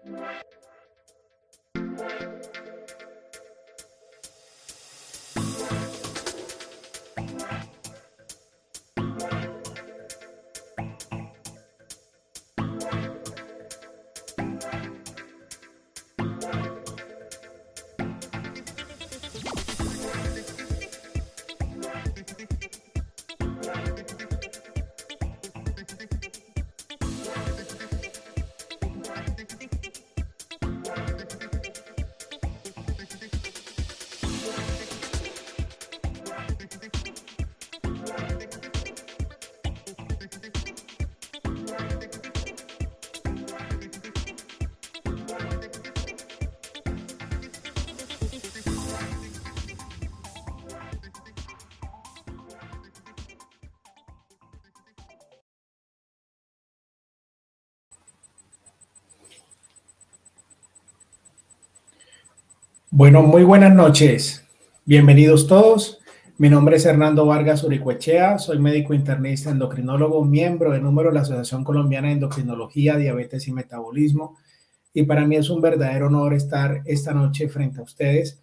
What? Bueno, muy buenas noches. Bienvenidos todos. Mi nombre es Hernando Vargas Uricuechea. Soy médico internista, endocrinólogo, miembro de número de la Asociación Colombiana de Endocrinología, Diabetes y Metabolismo. Y para mí es un verdadero honor estar esta noche frente a ustedes.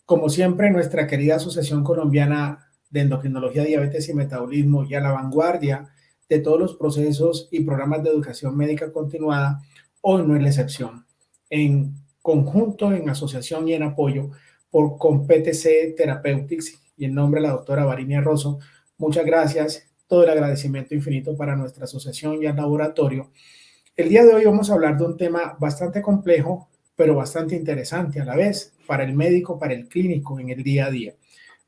Como siempre, nuestra querida Asociación Colombiana de Endocrinología, Diabetes y Metabolismo, y a la vanguardia de todos los procesos y programas de educación médica continuada, hoy no es la excepción. En conjunto, en asociación y en apoyo por ComPTC Therapeutics y en nombre de la doctora Varinia Rosso, muchas gracias. Todo el agradecimiento infinito para nuestra asociación y al laboratorio. El día de hoy vamos a hablar de un tema bastante complejo, pero bastante interesante a la vez para el médico, para el clínico en el día a día.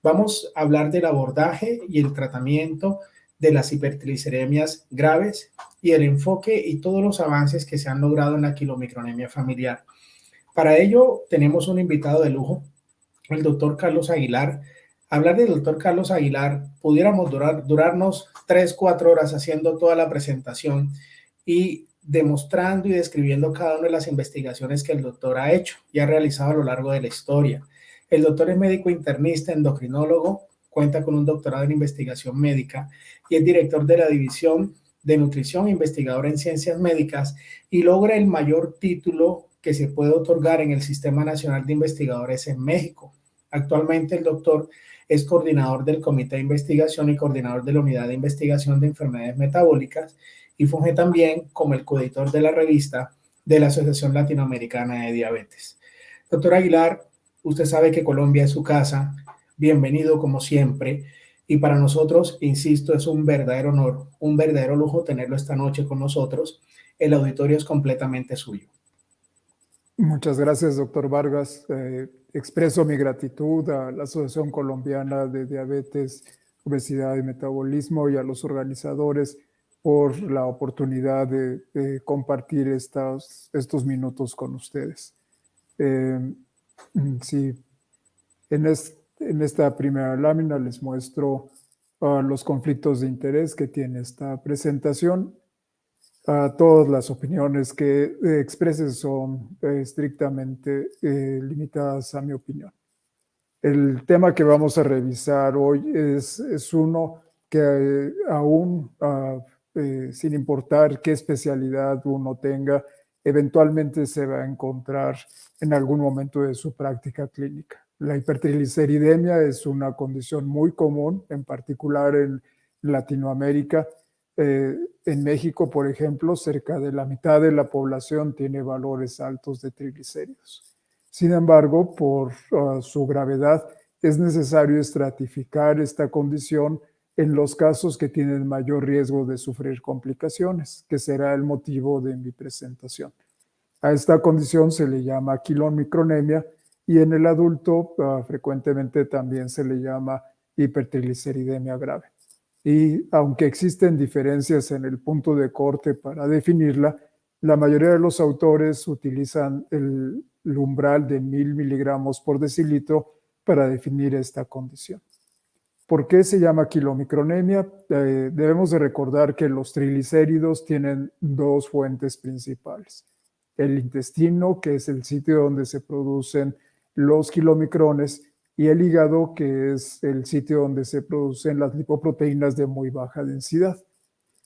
Vamos a hablar del abordaje y el tratamiento de las hipertrigliceremias graves y el enfoque y todos los avances que se han logrado en la quilomicronemia familiar. Para ello tenemos un invitado de lujo, el doctor Carlos Aguilar. Hablar del doctor Carlos Aguilar, pudiéramos durarnos 3, 4 horas haciendo toda la presentación y demostrando y describiendo cada una de las investigaciones que el doctor ha hecho y ha realizado a lo largo de la historia. El doctor es médico internista, endocrinólogo, cuenta con un doctorado en investigación médica y es director de la división de nutrición, investigador en ciencias médicas y logra el mayor título que se puede otorgar en el Sistema Nacional de Investigadores en México. Actualmente el doctor es coordinador del Comité de Investigación y coordinador de la Unidad de Investigación de Enfermedades Metabólicas y funge también como el coeditor de la revista de la Asociación Latinoamericana de Diabetes. Doctor Aguilar, usted sabe que Colombia es su casa. Bienvenido como siempre. Y para nosotros, insisto, es un verdadero honor, un verdadero lujo tenerlo esta noche con nosotros. El auditorio es completamente suyo. Muchas gracias, doctor Vargas. Expreso mi gratitud a la Asociación Colombiana de Diabetes, Obesidad y Metabolismo y a los organizadores por la oportunidad de compartir estos minutos con ustedes. Sí, en esta primera lámina les muestro los conflictos de interés que tiene esta presentación. Todas las opiniones que expreses son estrictamente limitadas a mi opinión. El tema que vamos a revisar hoy es uno que aún, sin importar qué especialidad uno tenga, eventualmente se va a encontrar en algún momento de su práctica clínica. La hipertrigliceridemia es una condición muy común, en particular en Latinoamérica. En México, por ejemplo, cerca de la mitad de la población tiene valores altos de triglicéridos. Sin embargo, por su gravedad, es necesario estratificar esta condición en los casos que tienen mayor riesgo de sufrir complicaciones, que será el motivo de mi presentación. A esta condición se le llama quilomicronemia y en el adulto frecuentemente también se le llama hipertrigliceridemia grave. Y aunque existen diferencias en el punto de corte para definirla, la mayoría de los autores utilizan el umbral de 1000 miligramos por decilitro para definir esta condición. ¿Por qué se llama quilomicronemia? Debemos de recordar que los triglicéridos tienen dos fuentes principales. El intestino, que es el sitio donde se producen los kilomicrones, y el hígado, que es el sitio donde se producen las lipoproteínas de muy baja densidad.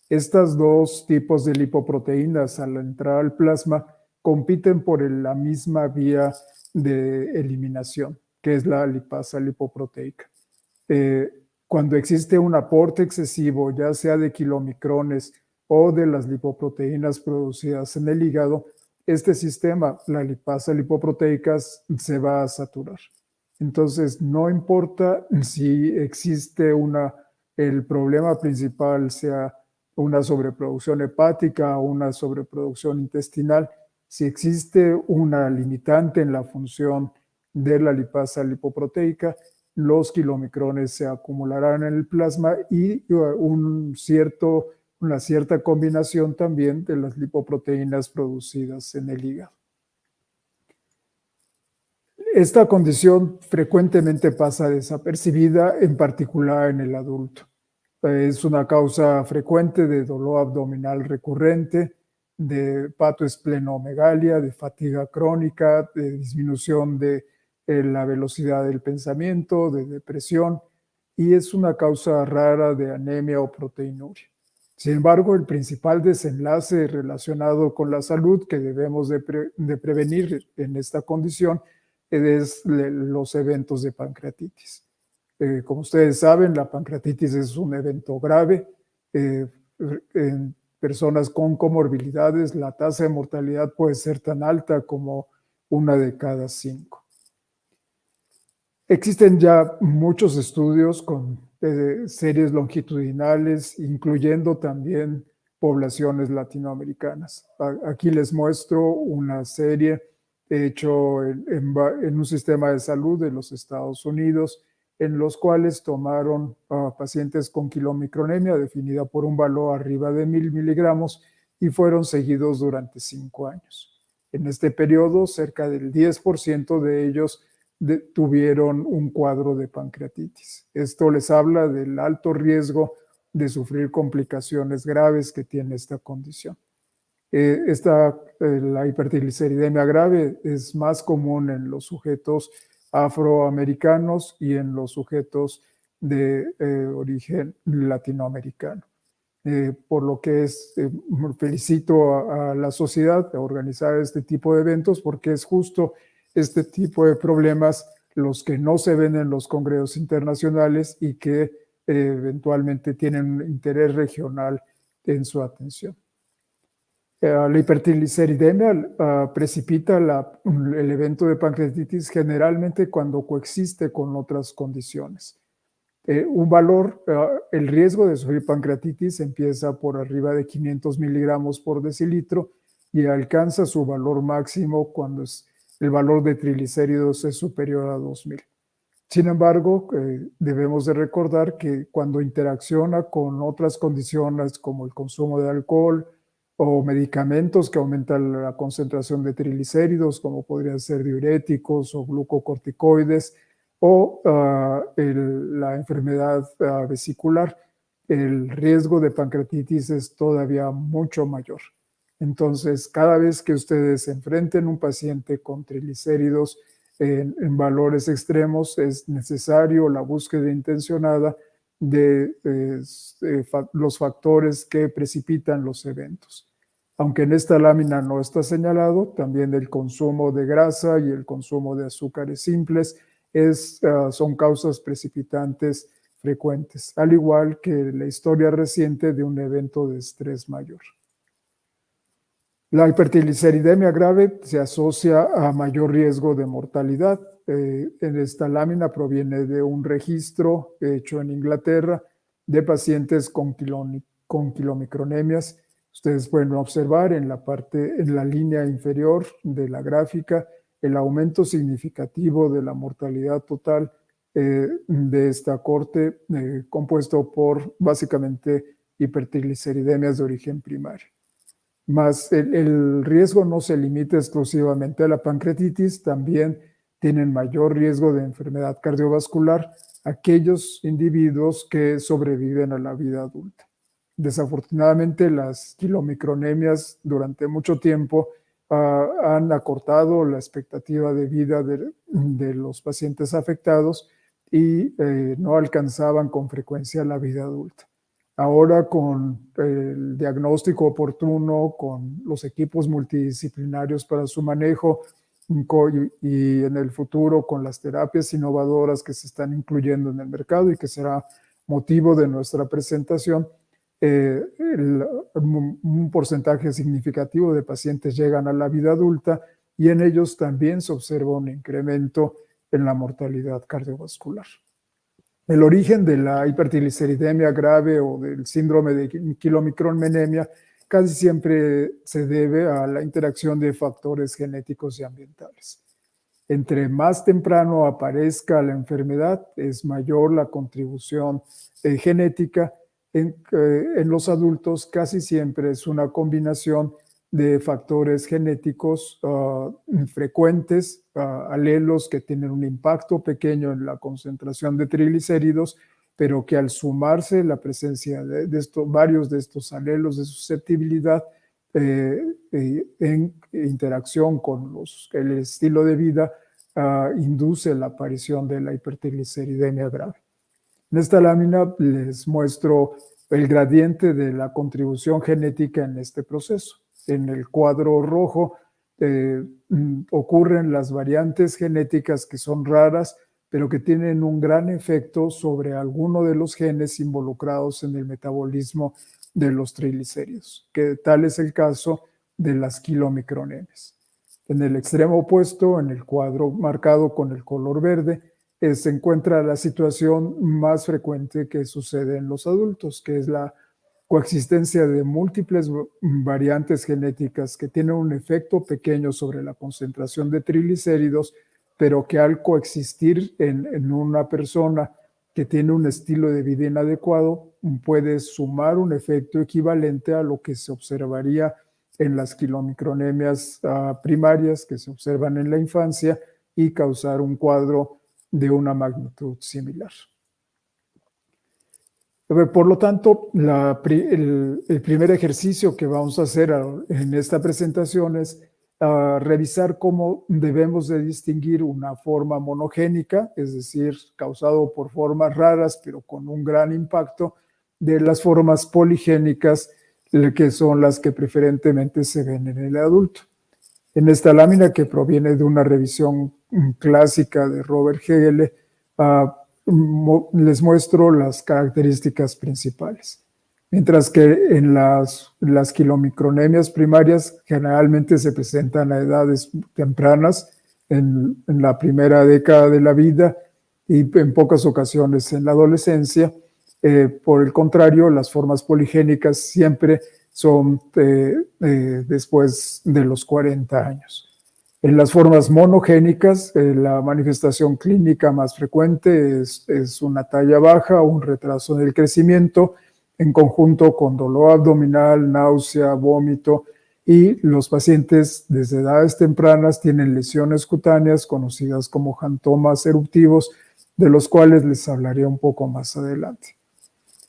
Estas dos tipos de lipoproteínas al entrar al plasma compiten por la misma vía de eliminación, que es la lipasa lipoproteica. Cuando existe un aporte excesivo, ya sea de kilomicrones o de las lipoproteínas producidas en el hígado, este sistema, la lipasa lipoproteica, se va a saturar. Entonces, no importa si existe el problema principal sea una sobreproducción hepática o una sobreproducción intestinal, si existe una limitante en la función de la lipasa lipoproteica, los kilomicrones se acumularán en el plasma y una cierta combinación también de las lipoproteínas producidas en el hígado. Esta condición frecuentemente pasa desapercibida, en particular en el adulto. Es una causa frecuente de dolor abdominal recurrente, de hepatoesplenomegalia, de fatiga crónica, de disminución de la velocidad del pensamiento, de depresión, y es una causa rara de anemia o proteinuria. Sin embargo, el principal desenlace relacionado con la salud que debemos de prevenir en esta condición es los eventos de pancreatitis. Como ustedes saben, la pancreatitis es un evento grave. En personas con comorbilidades, la tasa de mortalidad puede ser tan alta como 1 de cada 5. Existen ya muchos estudios con series longitudinales, incluyendo también poblaciones latinoamericanas. Aquí les muestro una serie hecho en un sistema de salud de los Estados Unidos, en los cuales tomaron a pacientes con kilomicronemia, definida por un valor arriba de 1000 miligramos, y fueron seguidos durante 5 años. En este periodo, cerca del 10% de ellos tuvieron un cuadro de pancreatitis. Esto les habla del alto riesgo de sufrir complicaciones graves que tiene esta condición. La hipertrigliceridemia grave es más común en los sujetos afroamericanos y en los sujetos de origen latinoamericano. Por lo que felicito a la sociedad a organizar este tipo de eventos, porque es justo este tipo de problemas los que no se ven en los congresos internacionales y que eventualmente tienen un interés regional en su atención. La hipertrigliceridemia precipita el evento de pancreatitis generalmente cuando coexiste con otras condiciones. El riesgo de sufrir pancreatitis empieza por arriba de 500 miligramos por decilitro y alcanza su valor máximo cuando el valor de triglicéridos es superior a 2000. Sin embargo, debemos de recordar que cuando interacciona con otras condiciones como el consumo de alcohol o medicamentos que aumentan la concentración de triglicéridos, como podrían ser diuréticos o glucocorticoides, o la enfermedad vesicular, el riesgo de pancreatitis es todavía mucho mayor. Entonces, cada vez que ustedes se enfrenten a un paciente con triglicéridos en valores extremos, es necesario la búsqueda intencionada de los factores que precipitan los eventos. Aunque en esta lámina no está señalado, también el consumo de grasa y el consumo de azúcares simples son causas precipitantes frecuentes, al igual que la historia reciente de un evento de estrés mayor. La hipertrigliceridemia grave se asocia a mayor riesgo de mortalidad. En esta lámina proviene de un registro hecho en Inglaterra de pacientes con kilomicronemias. Ustedes pueden observar en la línea inferior de la gráfica el aumento significativo de la mortalidad total de esta corte, compuesto por básicamente hipertrigliceridemias de origen primario. Más el riesgo no se limita exclusivamente a la pancreatitis, también tienen mayor riesgo de enfermedad cardiovascular aquellos individuos que sobreviven a la vida adulta. Desafortunadamente, las kilomicronemias durante mucho tiempo han acortado la expectativa de vida de los pacientes afectados y no alcanzaban con frecuencia la vida adulta. Ahora, con el diagnóstico oportuno, con los equipos multidisciplinarios para su manejo y en el futuro con las terapias innovadoras que se están incluyendo en el mercado y que será motivo de nuestra presentación, un porcentaje significativo de pacientes llegan a la vida adulta y en ellos también se observa un incremento en la mortalidad cardiovascular. El origen de la hipertrigliceridemia grave o del síndrome de kilomicronemia casi siempre se debe a la interacción de factores genéticos y ambientales. Entre más temprano aparezca la enfermedad, es mayor la contribución genética. En los adultos casi siempre es una combinación de factores genéticos frecuentes, alelos que tienen un impacto pequeño en la concentración de triglicéridos, pero que al sumarse la presencia de varios de estos alelos de susceptibilidad en interacción con el estilo de vida, induce la aparición de la hipertrigliceridemia grave. En esta lámina les muestro el gradiente de la contribución genética en este proceso. En el cuadro rojo ocurren las variantes genéticas que son raras, pero que tienen un gran efecto sobre alguno de los genes involucrados en el metabolismo de los triglicéridos, que tal es el caso de las quilomicronemias. En el extremo opuesto, en el cuadro marcado con el color verde, se encuentra la situación más frecuente que sucede en los adultos, que es la coexistencia de múltiples variantes genéticas que tienen un efecto pequeño sobre la concentración de triglicéridos, pero que al coexistir en una persona que tiene un estilo de vida inadecuado, puede sumar un efecto equivalente a lo que se observaría en las quilomicronemias primarias que se observan en la infancia y causar un cuadro de una magnitud similar. Por lo tanto, el primer ejercicio que vamos a hacer en esta presentación es revisar cómo debemos de distinguir una forma monogénica, es decir, causado por formas raras pero con un gran impacto, de las formas poligénicas, que son las que preferentemente se ven en el adulto. En esta lámina, que proviene de una revisión clásica de Robert Hegele, les muestro las características principales. Mientras que en las quilomicronemias primarias generalmente se presentan a edades tempranas, en la primera década de la vida y en pocas ocasiones en la adolescencia. Por el contrario, las formas poligénicas siempre son después de los 40 años. En las formas monogénicas, la manifestación clínica más frecuente es una talla baja, un retraso del crecimiento, en conjunto con dolor abdominal, náusea, vómito, y los pacientes desde edades tempranas tienen lesiones cutáneas conocidas como jantomas eruptivos, de los cuales les hablaré un poco más adelante.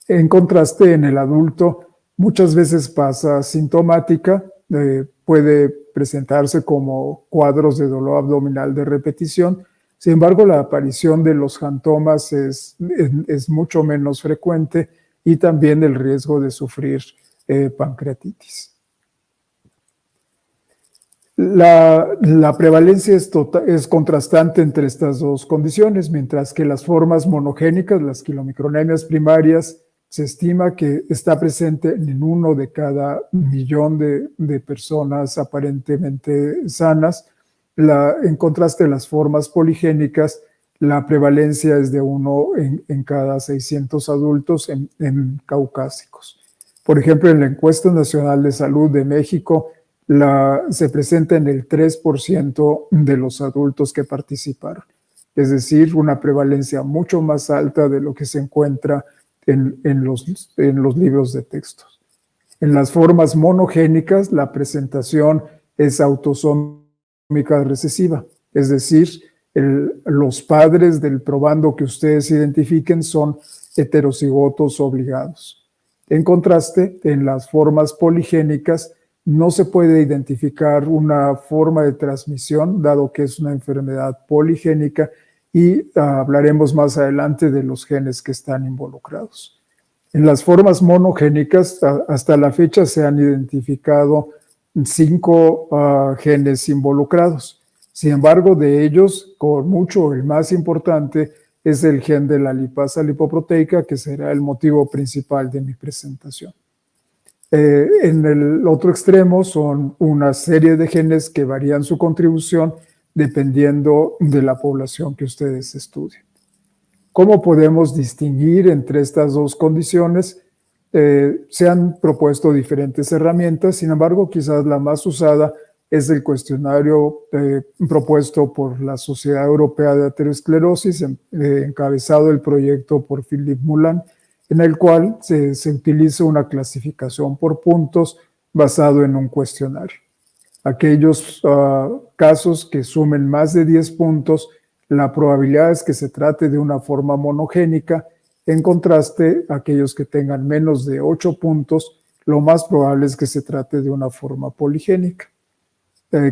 En contraste, en el adulto muchas veces pasa asintomática, puede presentarse como cuadros de dolor abdominal de repetición. Sin embargo, la aparición de los jantomas es mucho menos frecuente, y también el riesgo de sufrir pancreatitis. La prevalencia es contrastante entre estas dos condiciones, mientras que las formas monogénicas, las quilomicronemias primarias, se estima que está presente en 1 de cada millón de personas aparentemente sanas. En contraste, las formas poligénicas, la prevalencia es de 1 en cada 600 adultos en caucásicos. Por ejemplo, en la Encuesta Nacional de Salud de México, se presenta en el 3% de los adultos que participaron. Es decir, una prevalencia mucho más alta de lo que se encuentra en los libros de textos. En las formas monogénicas, la presentación es autosómica recesiva, es decir, los padres del probando que ustedes identifiquen son heterocigotos obligados. En contraste, en las formas poligénicas no se puede identificar una forma de transmisión, dado que es una enfermedad poligénica, y hablaremos más adelante de los genes que están involucrados. En las formas monogénicas, hasta la fecha se han identificado 5 genes involucrados. Sin embargo, de ellos, con mucho el más importante es el gen de la lipasa lipoproteica, que será el motivo principal de mi presentación. En el otro extremo son una serie de genes que varían su contribución dependiendo de la población que ustedes estudien. ¿Cómo podemos distinguir entre estas dos condiciones? Se han propuesto diferentes herramientas, sin embargo, quizás la más usada es el cuestionario propuesto por la Sociedad Europea de Aterosclerosis, encabezado el proyecto por Philippe Moulin, en el cual se utiliza una clasificación por puntos basado en un cuestionario. Aquellos casos que sumen más de 10 puntos, la probabilidad es que se trate de una forma monogénica. En contraste, aquellos que tengan menos de 8 puntos, lo más probable es que se trate de una forma poligénica.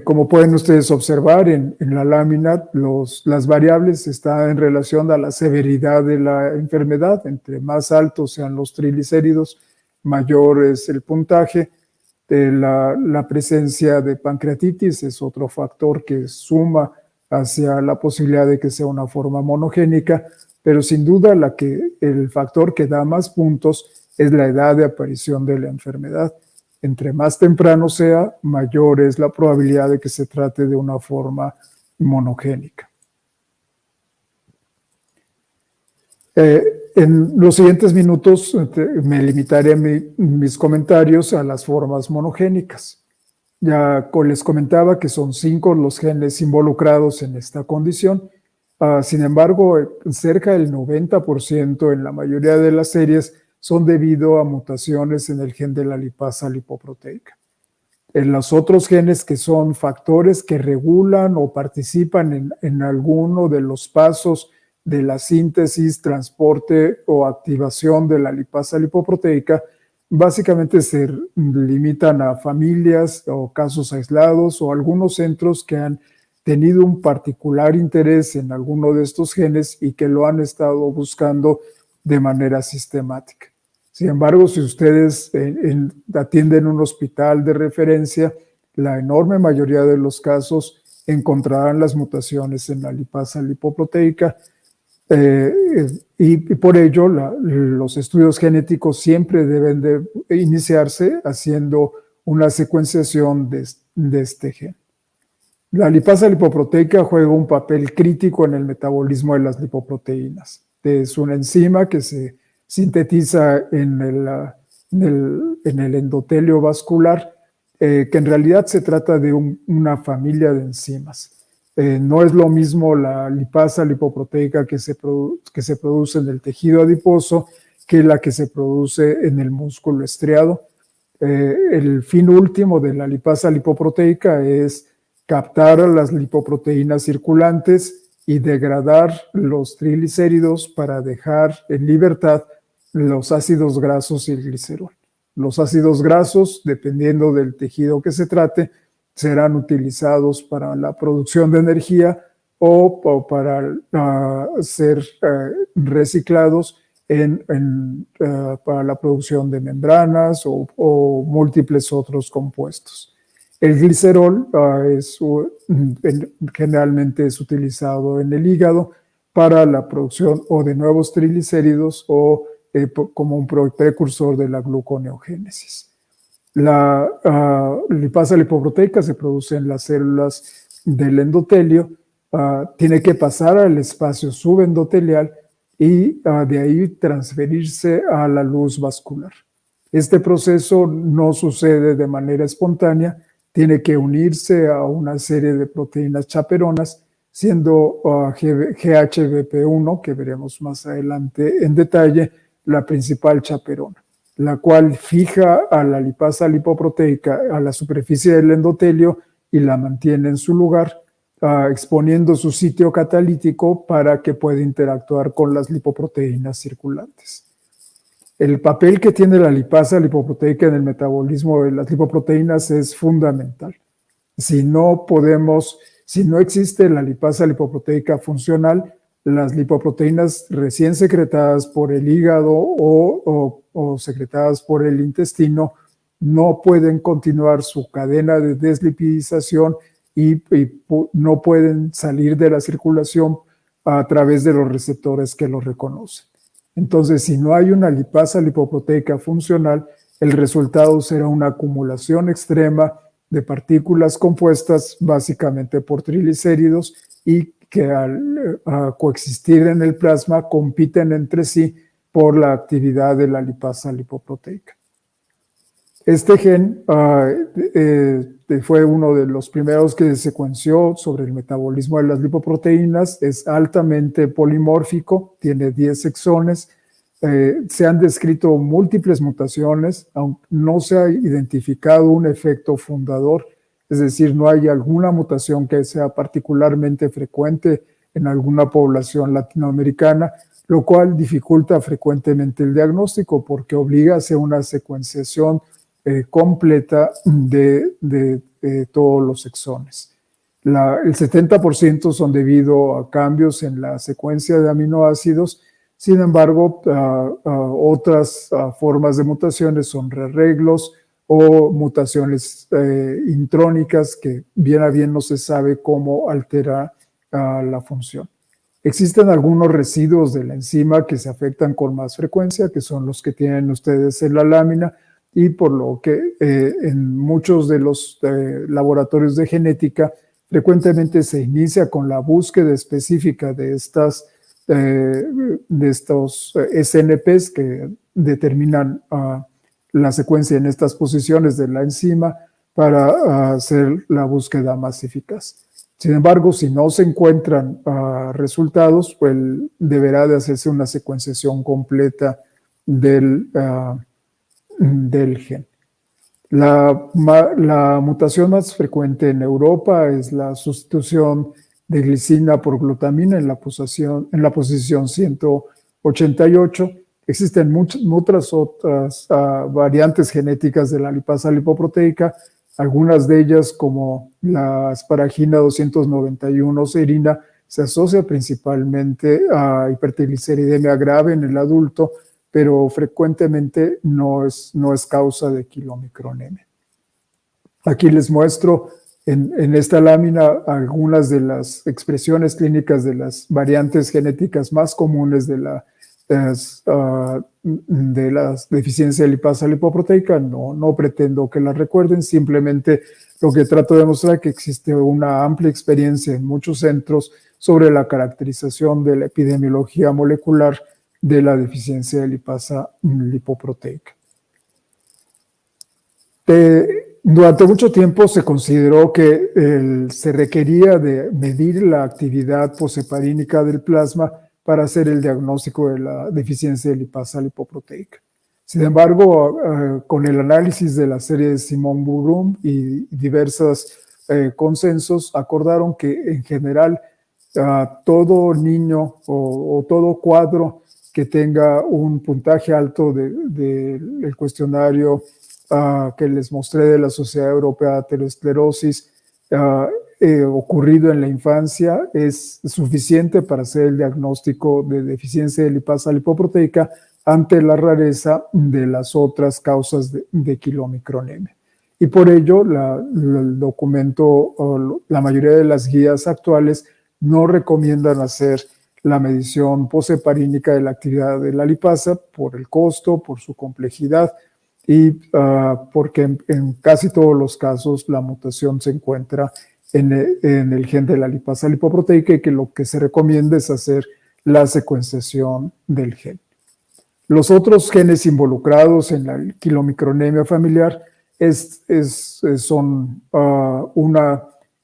Como pueden ustedes observar en la lámina, las variables están en relación a la severidad de la enfermedad. Entre más altos sean los triglicéridos, mayor es el puntaje. La presencia de pancreatitis es otro factor que suma hacia la posibilidad de que sea una forma monogénica, pero sin duda el factor que da más puntos es la edad de aparición de la enfermedad. Entre más temprano sea, mayor es la probabilidad de que se trate de una forma monogénica. En los siguientes minutos me limitaré mis comentarios a las formas monogénicas. Ya les comentaba que son 5 los genes involucrados en esta condición. Sin embargo, cerca del 90% en la mayoría de las series son debido a mutaciones en el gen de la lipasa lipoproteica. En los otros genes que son factores que regulan o participan en alguno de los pasos de la síntesis, transporte o activación de la lipasa lipoproteica, básicamente se limitan a familias o casos aislados o algunos centros que han tenido un particular interés en alguno de estos genes y que lo han estado buscando de manera sistemática. Sin embargo, si ustedes atienden un hospital de referencia, la enorme mayoría de los casos encontrarán las mutaciones en la lipasa lipoproteica y por ello los estudios genéticos siempre deben de iniciarse haciendo una secuenciación de este gen. La lipasa lipoproteica juega un papel crítico en el metabolismo de las lipoproteínas. Es una enzima que se sintetiza en el endotelio vascular, que en realidad se trata de una familia de enzimas. No es lo mismo la lipasa lipoproteica que se produce en el tejido adiposo que la que se produce en el músculo estriado. El fin último de la lipasa lipoproteica es captar a las lipoproteínas circulantes y degradar los triglicéridos para dejar en libertad los ácidos grasos y el glicerol. Los ácidos grasos, dependiendo del tejido que se trate, serán utilizados para la producción de energía o para ser reciclados para la producción de membranas o múltiples otros compuestos. El glicerol generalmente es utilizado en el hígado para la producción o de nuevos triglicéridos o como un precursor de la gluconeogénesis. La lipasa lipoproteica se produce en las células del endotelio, tiene que pasar al espacio subendotelial y de ahí transferirse a la luz vascular. Este proceso no sucede de manera espontánea, tiene que unirse a una serie de proteínas chaperonas, siendo GHBP1, que veremos más adelante en detalle, la principal chaperona, la cual fija a la lipasa lipoproteica a la superficie del endotelio y la mantiene en su lugar, exponiendo su sitio catalítico para que pueda interactuar con las lipoproteínas circulantes. El papel que tiene la lipasa lipoproteica en el metabolismo de las lipoproteínas es fundamental. Si no existe la lipasa lipoproteica funcional, las lipoproteínas recién secretadas por el hígado o secretadas por el intestino no pueden continuar su cadena de deslipidización y no pueden salir de la circulación a través de los receptores que los reconocen. Entonces, si no hay una lipasa lipoproteica funcional, el resultado será una acumulación extrema de partículas compuestas básicamente por triglicéridos y que al coexistir en el plasma compiten entre sí por la actividad de la lipasa lipoproteica. Este gen fue uno de los primeros que se secuenció sobre el metabolismo de las lipoproteínas, es altamente polimórfico, tiene 10 exones, se han descrito múltiples mutaciones, aunque no se ha identificado un efecto fundador, es decir, no hay alguna mutación que sea particularmente frecuente en alguna población latinoamericana, lo cual dificulta frecuentemente el diagnóstico porque obliga a hacer una secuenciación completa de todos los exones. El 70% son debido a cambios en la secuencia de aminoácidos. Sin embargo, otras formas de mutaciones son rearreglos o mutaciones intrónicas que bien a bien no se sabe cómo alterar la función. Existen algunos residuos de la enzima que se afectan con más frecuencia, que son los que tienen ustedes en la lámina, y por lo que en muchos de los laboratorios de genética frecuentemente se inicia con la búsqueda específica de estos SNPs que determinan la secuencia en estas posiciones de la enzima para hacer la búsqueda más eficaz. Sin embargo, si no se encuentran resultados, pues deberá de hacerse una secuenciación completa del gen. La mutación más frecuente en Europa es la sustitución de glicina por glutamina en la posición 188. Existen muchas otras variantes genéticas de la lipasa lipoproteica, algunas de ellas como la asparagina 291 serina se asocia principalmente a hipertrigliceridemia grave en el adulto, pero frecuentemente no es causa de quilomicronemia. Aquí les muestro en esta lámina algunas de las expresiones clínicas de las variantes genéticas más comunes de la deficiencia de lipasa lipoproteica. No pretendo que las recuerden, simplemente lo que trato de mostrar es que existe una amplia experiencia en muchos centros sobre la caracterización de la epidemiología molecular de la deficiencia de lipasa lipoproteica. Durante mucho tiempo se consideró que se requería de medir la actividad posheparínica del plasma para hacer el diagnóstico de la deficiencia de lipasa lipoproteica. Sin embargo, con el análisis de la serie de Simon-Bourum y diversos consensos, acordaron que en general todo niño o todo cuadro que tenga un puntaje alto del cuestionario que les mostré de la Sociedad Europea de Aterosclerosis ocurrido en la infancia es suficiente para hacer el diagnóstico de deficiencia de lipasa lipoproteica ante la rareza de las otras causas de quilomicronemia. Y por ello, el documento, la mayoría de las guías actuales no recomiendan hacer la medición posheparínica de la actividad de la lipasa por el costo, por su complejidad y porque en casi todos los casos la mutación se encuentra en el gen de la lipasa lipoproteica y que lo que se recomienda es hacer la secuenciación del gen. Los otros genes involucrados en la quilomicronemia familiar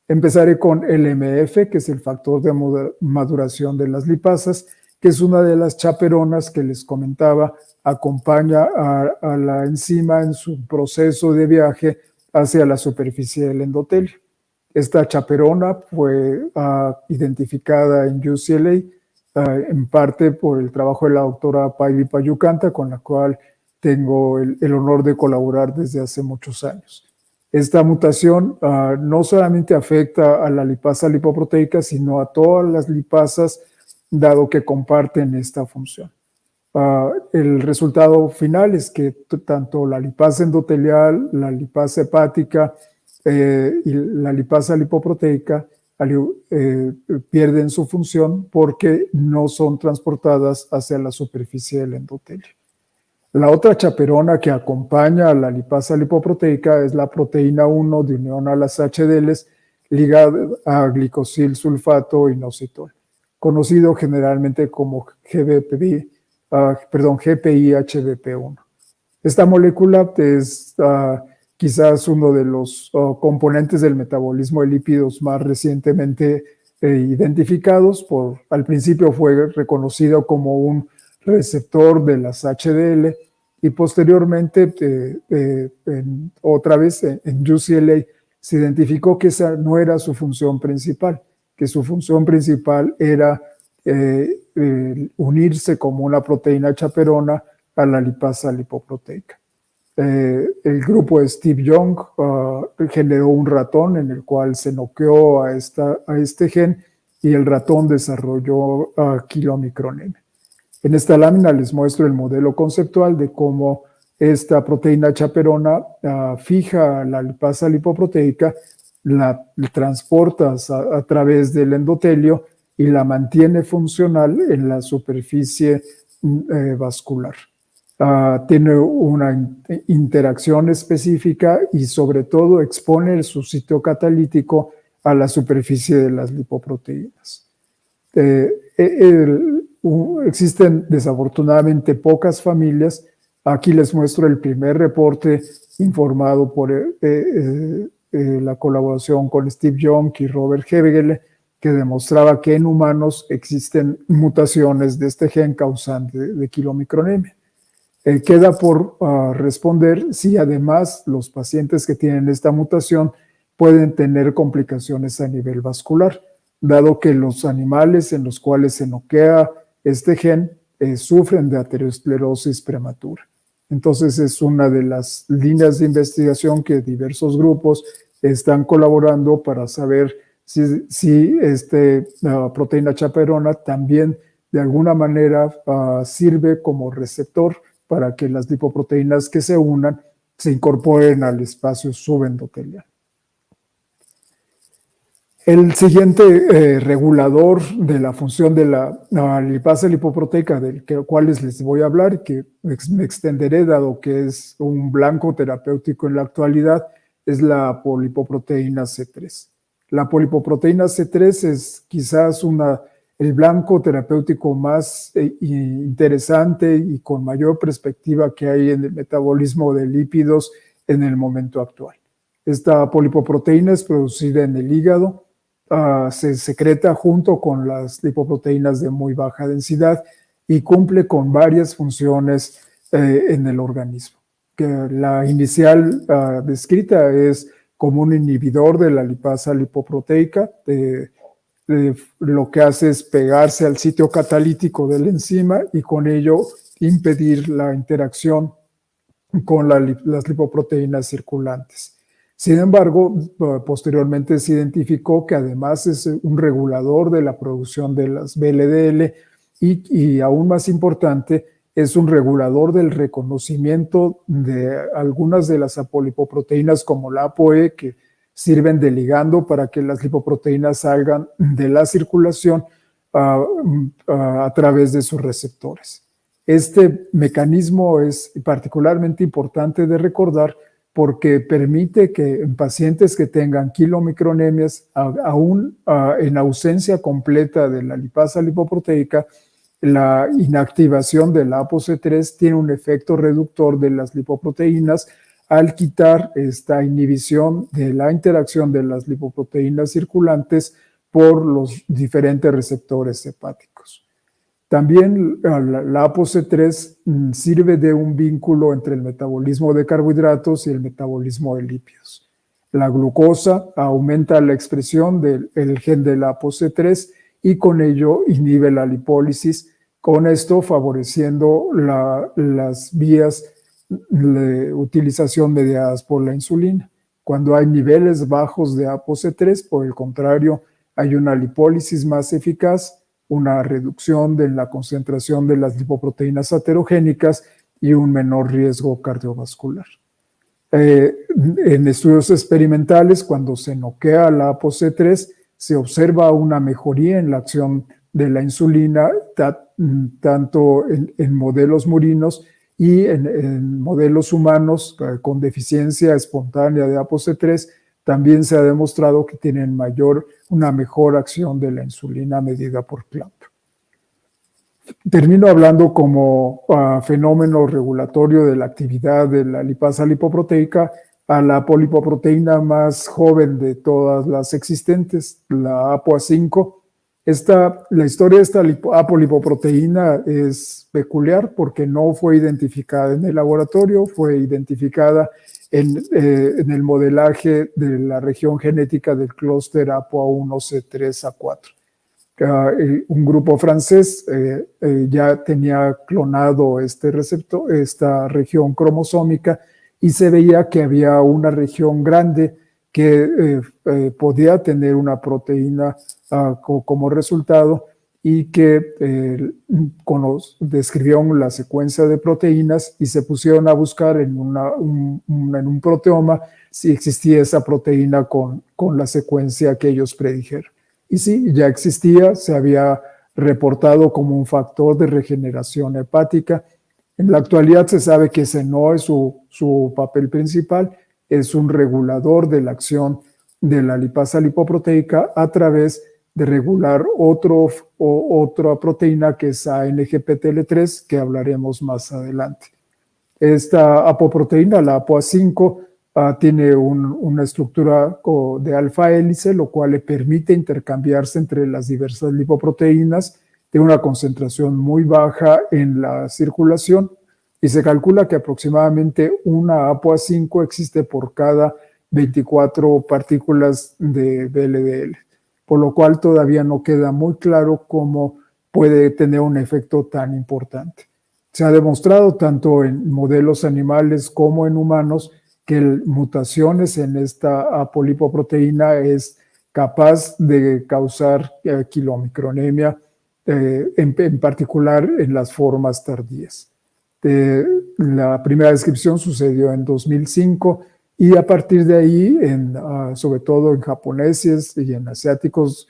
empezaré con LMF, que es el factor de maduración de las lipasas, que es una de las chaperonas que les comentaba, acompaña a la enzima en su proceso de viaje hacia la superficie del endotelio. Esta chaperona fue identificada en UCLA, en parte por el trabajo de la doctora Päivi Pajukanta, con la cual tengo el honor de colaborar desde hace muchos años. Esta mutación no solamente afecta a la lipasa lipoproteica, sino a todas las lipasas, dado que comparten esta función. El resultado final es que tanto la lipasa endotelial, la lipasa hepática y la lipasa lipoproteica pierden su función porque no son transportadas hacia la superficie del endotelio. La otra chaperona que acompaña a la lipasa lipoproteica es la proteína 1 de unión a las HDLs ligada a glicosil sulfato inositol, conocido generalmente como GPI-HBP1. Esta molécula es quizás uno de los componentes del metabolismo de lípidos más recientemente identificados. Al principio fue reconocido como un receptor de las HDL y posteriormente, otra vez en UCLA, se identificó que esa no era su función principal, que su función principal era unirse como una proteína chaperona a la lipasa lipoproteica. El grupo de Steve Young generó un ratón en el cual se noqueó a este gen y el ratón desarrolló kilomicronemia. En esta lámina les muestro el modelo conceptual de cómo esta proteína chaperona fija la lipasa lipoproteica, la transporta a través del endotelio y la mantiene funcional en la superficie vascular. Tiene una interacción específica y sobre todo expone su sitio catalítico a la superficie de las lipoproteínas. Existen desafortunadamente pocas familias. Aquí les muestro el primer reporte informado por la colaboración con Steve Young y Robert Hebgele, que demostraba que en humanos existen mutaciones de este gen causante de kilomicronemia. Queda por responder si además los pacientes que tienen esta mutación pueden tener complicaciones a nivel vascular, dado que los animales en los cuales se noquea este gen sufren de aterosclerosis prematura. Entonces es una de las líneas de investigación que diversos grupos están colaborando para saber si proteína chaperona también de alguna manera sirve como receptor para que las lipoproteínas que se unan se incorporen al espacio subendotelial. El siguiente regulador de la función de la lipasa lipoproteica, del cual les voy a hablar y que me extenderé dado que es un blanco terapéutico en la actualidad, es la apolipoproteína C3. La apolipoproteína C3 es quizás el blanco terapéutico más interesante y con mayor perspectiva que hay en el metabolismo de lípidos en el momento actual. Esta apolipoproteína es producida en el hígado, se secreta junto con las lipoproteínas de muy baja densidad y cumple con varias funciones en el organismo. Que la inicial descrita es como un inhibidor de la lipasa lipoproteica, lo que hace es pegarse al sitio catalítico de la enzima y con ello impedir la interacción con las lipoproteínas circulantes. Sin embargo, posteriormente se identificó que además es un regulador de la producción de las VLDL y aún más importante, es un regulador del reconocimiento de algunas de las apolipoproteínas como la ApoE, que sirven de ligando para que las lipoproteínas salgan de la circulación a través de sus receptores. Este mecanismo es particularmente importante de recordar porque permite que en pacientes que tengan kilomicronemias, aún en ausencia completa de la lipasa lipoproteica, la inactivación del ApoC3 tiene un efecto reductor de las lipoproteínas al quitar esta inhibición de la interacción de las lipoproteínas circulantes por los diferentes receptores hepáticos. También la ApoC3 sirve de un vínculo entre el metabolismo de carbohidratos y el metabolismo de lípidos. La glucosa aumenta la expresión del gen del ApoC3 y con ello inhibe la lipólisis, con esto favoreciendo las vías de utilización mediadas por la insulina. Cuando hay niveles bajos de ApoC3, por el contrario, hay una lipólisis más eficaz, una reducción de la concentración de las lipoproteínas aterogénicas y un menor riesgo cardiovascular. En estudios experimentales, cuando se noquea la ApoC3, se observa una mejoría en la acción de la insulina, tanto en modelos murinos y en modelos humanos con deficiencia espontánea de ApoC3. También se ha demostrado que tienen una mejor acción de la insulina medida por Clamp. Termino hablando como fenómeno regulatorio de la actividad de la lipasa lipoproteica a la apolipoproteína más joven de todas las existentes, la ApoA5. La historia de esta apolipoproteína es peculiar porque no fue identificada en el laboratorio, fue identificada en el modelaje de la región genética del clúster ApoA1C3A4. Un grupo francés ya tenía clonado este receptor, esta región cromosómica, y se veía que había una región grande que podía tener una proteína como resultado y que describieron la secuencia de proteínas y se pusieron a buscar en un proteoma si existía esa proteína con la secuencia que ellos predijeron. Y sí, ya existía, se había reportado como un factor de regeneración hepática. En la actualidad se sabe que ese no es su papel principal, es un regulador de la acción de la lipasa lipoproteica a través de regular otra proteína que es ANGPTL3, que hablaremos más adelante. Esta apoproteína, la ApoA5, tiene una estructura de alfa hélice, lo cual le permite intercambiarse entre las diversas lipoproteínas. Tiene una concentración muy baja en la circulación y se calcula que aproximadamente una ApoA5 existe por cada 24 partículas de VLDL, por lo cual todavía no queda muy claro cómo puede tener un efecto tan importante. Se ha demostrado tanto en modelos animales como en humanos que mutaciones en esta apolipoproteína es capaz de causar quilomicronemia, en particular en las formas tardías. La primera descripción sucedió en 2005 y a partir de ahí, sobre todo en japoneses y en asiáticos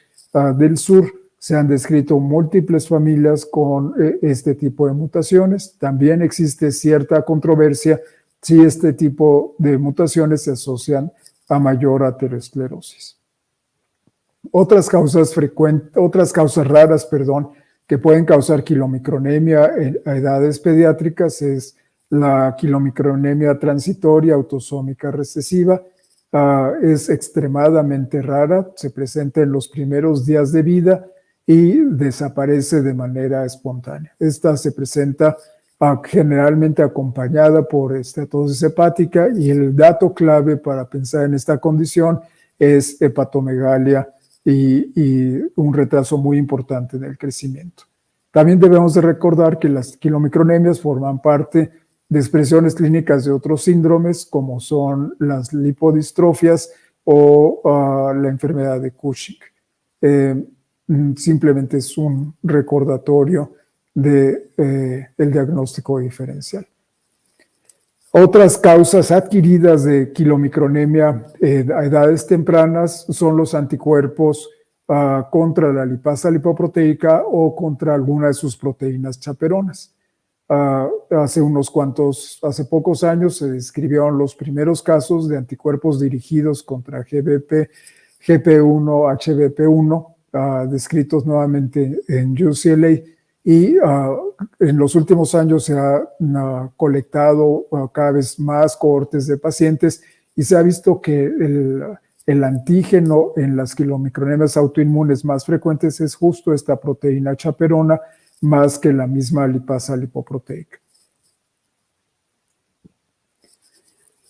del sur, se han descrito múltiples familias con este tipo de mutaciones. También existe cierta controversia si este tipo de mutaciones se asocian a mayor aterosclerosis. Otras causas raras, que pueden causar quilomicronemia a edades pediátricas es la quilomicronemia transitoria autosómica recesiva. Es extremadamente rara, se presenta en los primeros días de vida y desaparece de manera espontánea. Esta se presenta generalmente acompañada por esteatosis hepática y el dato clave para pensar en esta condición es hepatomegalia y un retraso muy importante en el crecimiento. También debemos de recordar que las quilomicronemias forman parte de expresiones clínicas de otros síndromes como son las lipodistrofias o la enfermedad de Cushing. Simplemente es un recordatorio del diagnóstico diferencial. Otras causas adquiridas de quilomicronemia a edades tempranas son los anticuerpos contra la lipasa lipoproteica o contra alguna de sus proteínas chaperonas. Hace pocos años se describieron los primeros casos de anticuerpos dirigidos contra GBP, GP1, HBP1, descritos nuevamente en UCLA. Y en los últimos años se ha colectado cada vez más cohortes de pacientes y se ha visto que el antígeno en las quilomicronemias autoinmunes más frecuentes es justo esta proteína chaperona más que la misma lipasa lipoproteica.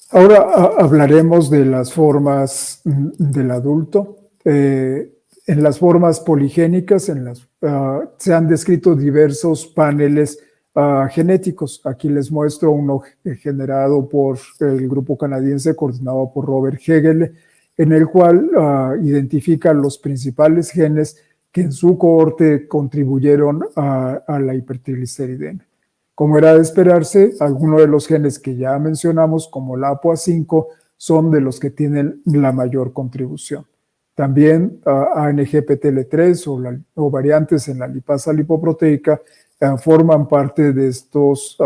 Ahora hablaremos de las formas del adulto. En las formas poligénicas se han descrito diversos paneles genéticos. Aquí les muestro uno generado por el grupo canadiense coordinado por Robert Hegele, en el cual identifica los principales genes que en su cohorte contribuyeron a la hipertrigliceridemia. Como era de esperarse, algunos de los genes que ya mencionamos, como la ApoA5, son de los que tienen la mayor contribución. También ANGPTL3 o variantes en la lipasa lipoproteica forman parte de estos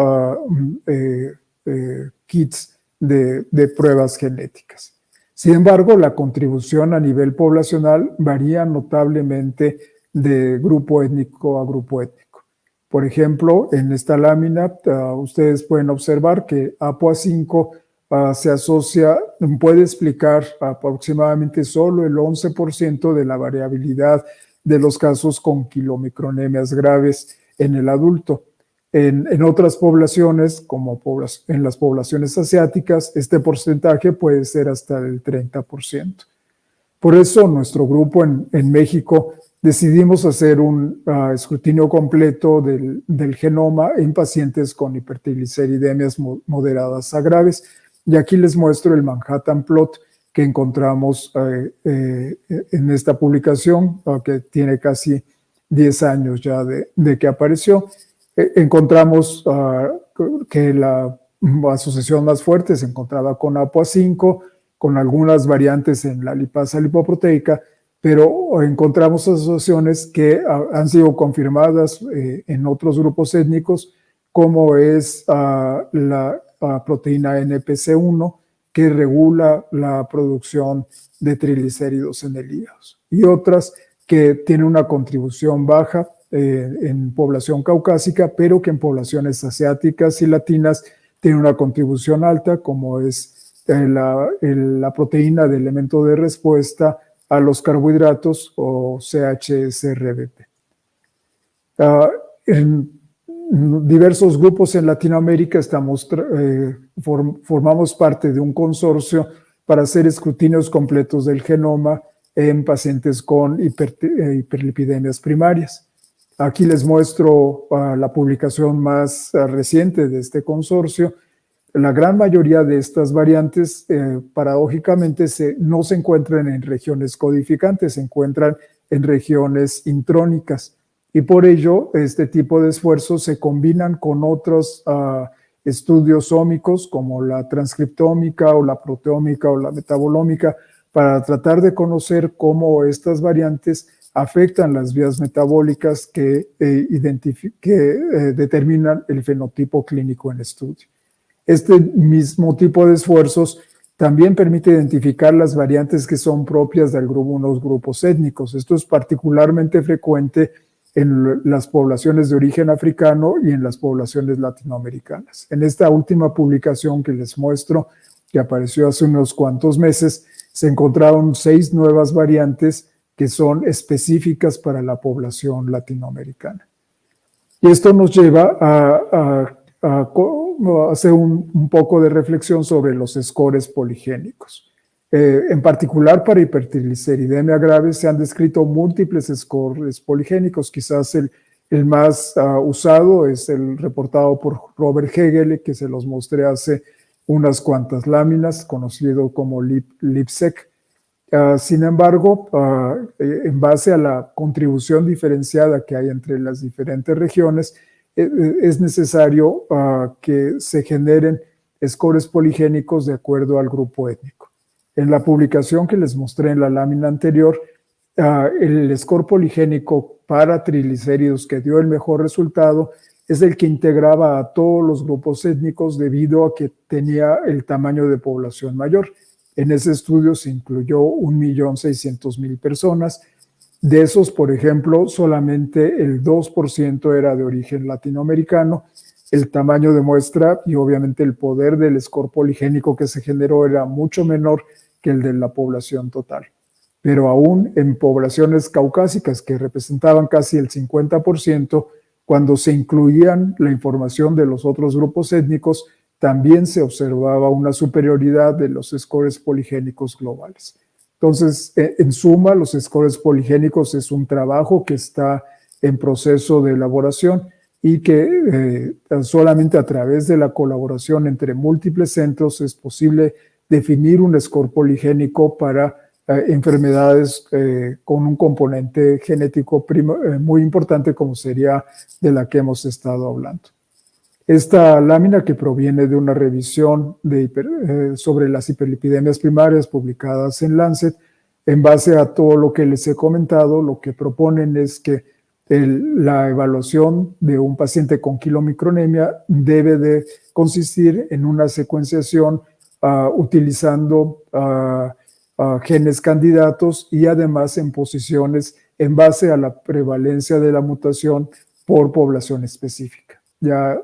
kits de pruebas genéticas. Sin embargo, la contribución a nivel poblacional varía notablemente de grupo étnico a grupo étnico. Por ejemplo, en esta lámina ustedes pueden observar que ApoA5 se asocia, puede explicar aproximadamente solo el 11% de la variabilidad de los casos con quilomicronemias graves en el adulto. En otras poblaciones, como en las poblaciones asiáticas, este porcentaje puede ser hasta el 30%. Por eso, nuestro grupo en México decidimos hacer un escrutinio completo del genoma en pacientes con hipertrigliceridemias moderadas a graves, Y aquí les muestro el Manhattan Plot que encontramos en esta publicación, que tiene casi 10 años ya de que apareció. Encontramos que la asociación más fuerte se encontraba con APOA5, con algunas variantes en la lipasa lipoproteica, pero encontramos asociaciones que han sido confirmadas en otros grupos étnicos, como es la proteína NPC1, que regula la producción de triglicéridos en el hígado, y otras que tienen una contribución baja en población caucásica, pero que en poblaciones asiáticas y latinas tienen una contribución alta, como es la proteína de elemento de respuesta a los carbohidratos o CHSRBP. En diversos grupos en Latinoamérica formamos parte de un consorcio para hacer escrutinios completos del genoma en pacientes con hiperlipidemias primarias. Aquí les muestro la publicación más reciente de este consorcio. La gran mayoría de estas variantes, paradójicamente, no se encuentran en regiones codificantes, se encuentran en regiones intrónicas. Y por ello, este tipo de esfuerzos se combinan con otros estudios ómicos, como la transcriptómica o la proteómica o la metabolómica, para tratar de conocer cómo estas variantes afectan las vías metabólicas que determinan el fenotipo clínico en estudio. Este mismo tipo de esfuerzos también permite identificar las variantes que son propias de algunos grupos étnicos. Esto es particularmente frecuente en las poblaciones de origen africano y en las poblaciones latinoamericanas. En esta última publicación que les muestro, que apareció hace unos cuantos meses, se encontraron 6 nuevas variantes que son específicas para la población latinoamericana. Y esto nos lleva a hacer un poco de reflexión sobre los scores poligénicos. En particular, para hipertrigliceridemia grave se han descrito múltiples scores poligénicos. Quizás el más usado es el reportado por Robert Hegel, que se los mostré hace unas cuantas láminas, conocido como LIPSEC. Sin embargo, en base a la contribución diferenciada que hay entre las diferentes regiones, es necesario que se generen scores poligénicos de acuerdo al grupo étnico. En la publicación que les mostré en la lámina anterior, el score poligénico para triglicéridos que dio el mejor resultado es el que integraba a todos los grupos étnicos debido a que tenía el tamaño de población mayor. En ese estudio se incluyó 1.600.000 personas. De esos, por ejemplo, solamente el 2% era de origen latinoamericano. El tamaño de muestra y obviamente el poder del score poligénico que se generó era mucho menor que el de la población total. Pero aún en poblaciones caucásicas que representaban casi el 50%, cuando se incluían la información de los otros grupos étnicos, también se observaba una superioridad de los scores poligénicos globales. Entonces, en suma, los scores poligénicos es un trabajo que está en proceso de elaboración y que solamente a través de la colaboración entre múltiples centros es posible definir un score poligénico para enfermedades con un componente genético muy importante, como sería de la que hemos estado hablando. Esta lámina, que proviene de una revisión sobre las hiperlipidemias primarias publicadas en Lancet, en base a todo lo que les he comentado, lo que proponen es que la evaluación de un paciente con quilomicronemia debe de consistir en una secuenciación utilizando genes candidatos y además en posiciones en base a la prevalencia de la mutación por población específica. Ya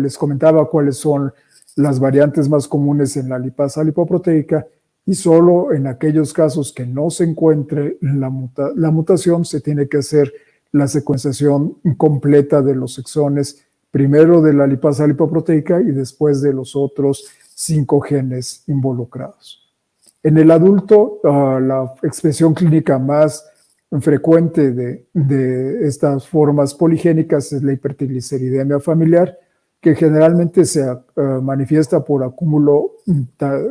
les comentaba cuáles son las variantes más comunes en la lipasa lipoproteica, y solo en aquellos casos que no se encuentre la mutación se tiene que hacer la secuenciación completa de los exones, primero de la lipasa lipoproteica y después de los otros 5 genes involucrados. En el adulto, la expresión clínica más frecuente de estas formas poligénicas es la hipertrigliceridemia familiar, que generalmente se manifiesta por acúmulo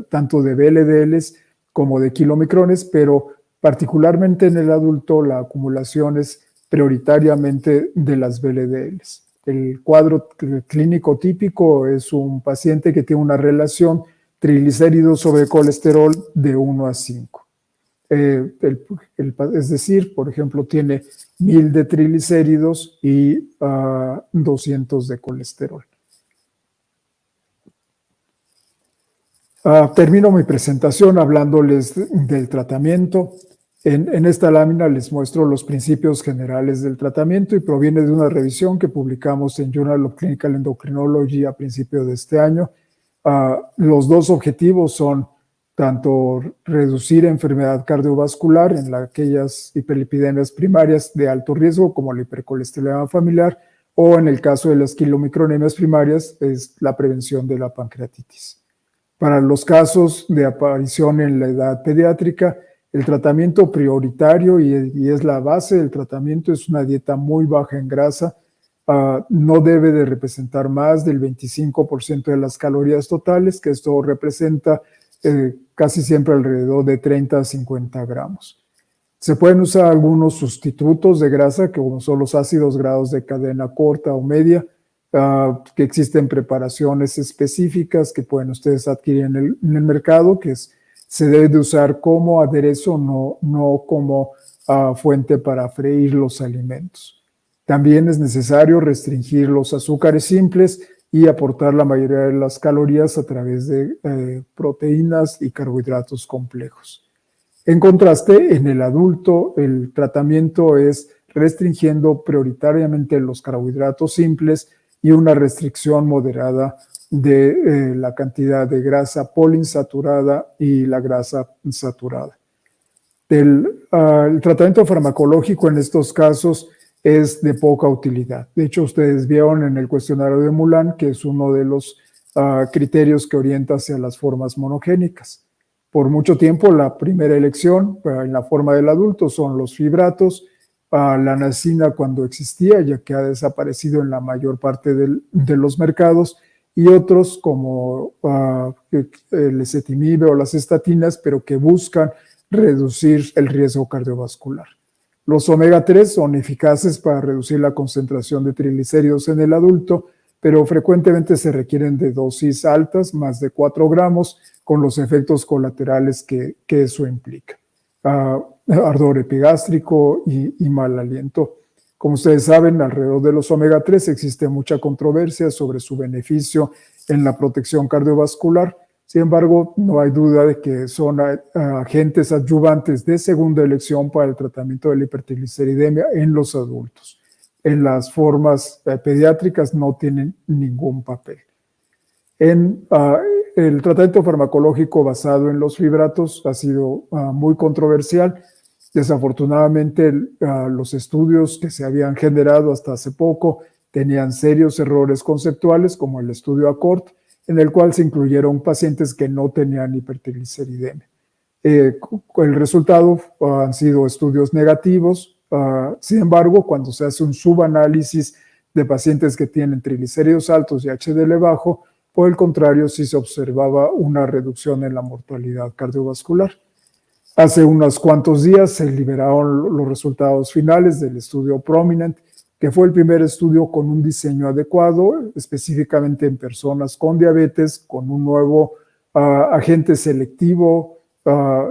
tanto de VLDLs como de kilomicrones, pero particularmente en el adulto la acumulación es prioritariamente de las VLDLs. El cuadro clínico típico es un paciente que tiene una relación triglicéridos sobre colesterol de 1 a 5. Es decir, por ejemplo, tiene 1000 de triglicéridos y 200 de colesterol. Termino mi presentación hablándoles del tratamiento. En esta lámina les muestro los principios generales del tratamiento y proviene de una revisión que publicamos en Journal of Clinical Endocrinology a principios de este año. Los dos objetivos son tanto reducir enfermedad cardiovascular en aquellas hiperlipidemias primarias de alto riesgo como la hipercolesterolemia familiar, o en el caso de las kilomicronemias primarias es la prevención de la pancreatitis. Para los casos de aparición en la edad pediátrica, el tratamiento prioritario y es la base del tratamiento es una dieta muy baja en grasa. No debe de representar más del 25% de las calorías totales, que esto representa casi siempre alrededor de 30 a 50 gramos. Se pueden usar algunos sustitutos de grasa, como son los ácidos grasos de cadena corta o media, que existen preparaciones específicas que pueden ustedes adquirir en el mercado, que se debe de usar como aderezo, no como fuente para freír los alimentos. También es necesario restringir los azúcares simples y aportar la mayoría de las calorías a través de proteínas y carbohidratos complejos. En contraste, en el adulto, el tratamiento es restringiendo prioritariamente los carbohidratos simples y una restricción moderada de la cantidad de grasa poliinsaturada y la grasa saturada. El tratamiento farmacológico en estos casos es de poca utilidad. De hecho, ustedes vieron en el cuestionario de Mulan que es uno de los criterios que orienta hacia las formas monogénicas. Por mucho tiempo, la primera elección en la forma del adulto son los fibratos, la nacina cuando existía, ya que ha desaparecido en la mayor parte de los mercados, y otros como el ezetimibe o las estatinas, pero que buscan reducir el riesgo cardiovascular. Los omega 3 son eficaces para reducir la concentración de triglicéridos en el adulto, pero frecuentemente se requieren de dosis altas, más de 4 gramos, con los efectos colaterales que eso implica. Ardor epigástrico y mal aliento. Como ustedes saben, alrededor de los omega 3 existe mucha controversia sobre su beneficio en la protección cardiovascular. Sin embargo, no hay duda de que son agentes adyuvantes de segunda elección para el tratamiento de la hipertrigliceridemia en los adultos. En las formas pediátricas no tienen ningún papel. El tratamiento farmacológico basado en los fibratos ha sido muy controversial. Desafortunadamente, los estudios que se habían generado hasta hace poco tenían serios errores conceptuales, como el estudio ACCORD, en el cual se incluyeron pacientes que no tenían hipertrigliceridemia. El resultado han sido estudios negativos. Sin embargo, cuando se hace un subanálisis de pacientes que tienen triglicéridos altos y HDL bajo, por el contrario, sí se observaba una reducción en la mortalidad cardiovascular. Hace unos cuantos días se liberaron los resultados finales del estudio Prominent, que fue el primer estudio con un diseño adecuado, específicamente en personas con diabetes, con un nuevo agente selectivo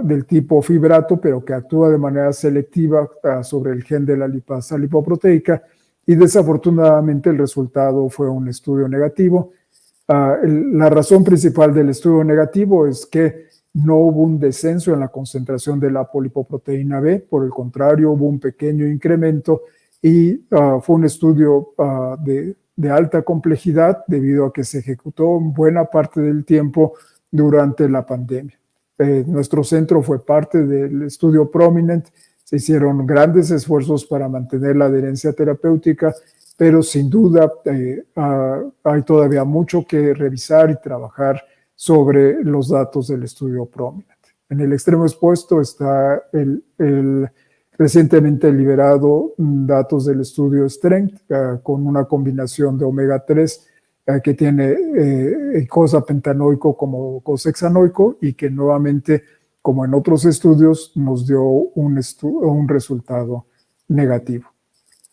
del tipo fibrato, pero que actúa de manera selectiva sobre el gen de la lipasa lipoproteica, y desafortunadamente el resultado fue un estudio negativo. La razón principal del estudio negativo es que no hubo un descenso en la concentración de la apolipoproteína B, por el contrario, hubo un pequeño incremento y fue un estudio de alta complejidad debido a que se ejecutó buena parte del tiempo durante la pandemia. Nuestro centro fue parte del estudio Prominent, se hicieron grandes esfuerzos para mantener la adherencia terapéutica, pero sin duda hay todavía mucho que revisar y trabajar sobre los datos del estudio Prominent. En el extremo expuesto está el recientemente liberado datos del estudio Strength con una combinación de omega 3 que tiene icosapentanoico como cosexanoico y que nuevamente, como en otros estudios, nos dio un resultado negativo.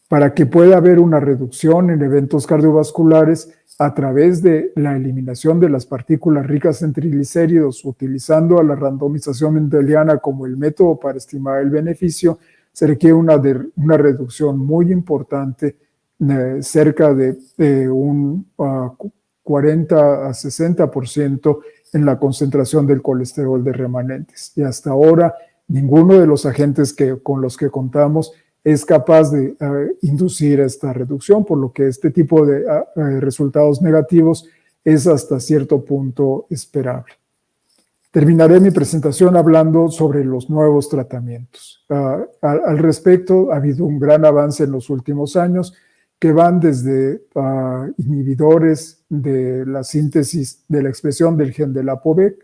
Para que pueda haber una reducción en eventos cardiovasculares a través de la eliminación de las partículas ricas en triglicéridos, utilizando a la randomización mendeliana como el método para estimar el beneficio, se requiere una reducción muy importante, cerca de un 40 a 60% en la concentración del colesterol de remanentes. Y hasta ahora, ninguno de los agentes con los que contamos es capaz de inducir esta reducción, por lo que este tipo de resultados negativos es hasta cierto punto esperable. Terminaré mi presentación hablando sobre los nuevos tratamientos. Al respecto, ha habido un gran avance en los últimos años que van desde inhibidores de la síntesis de la expresión del gen del ApoB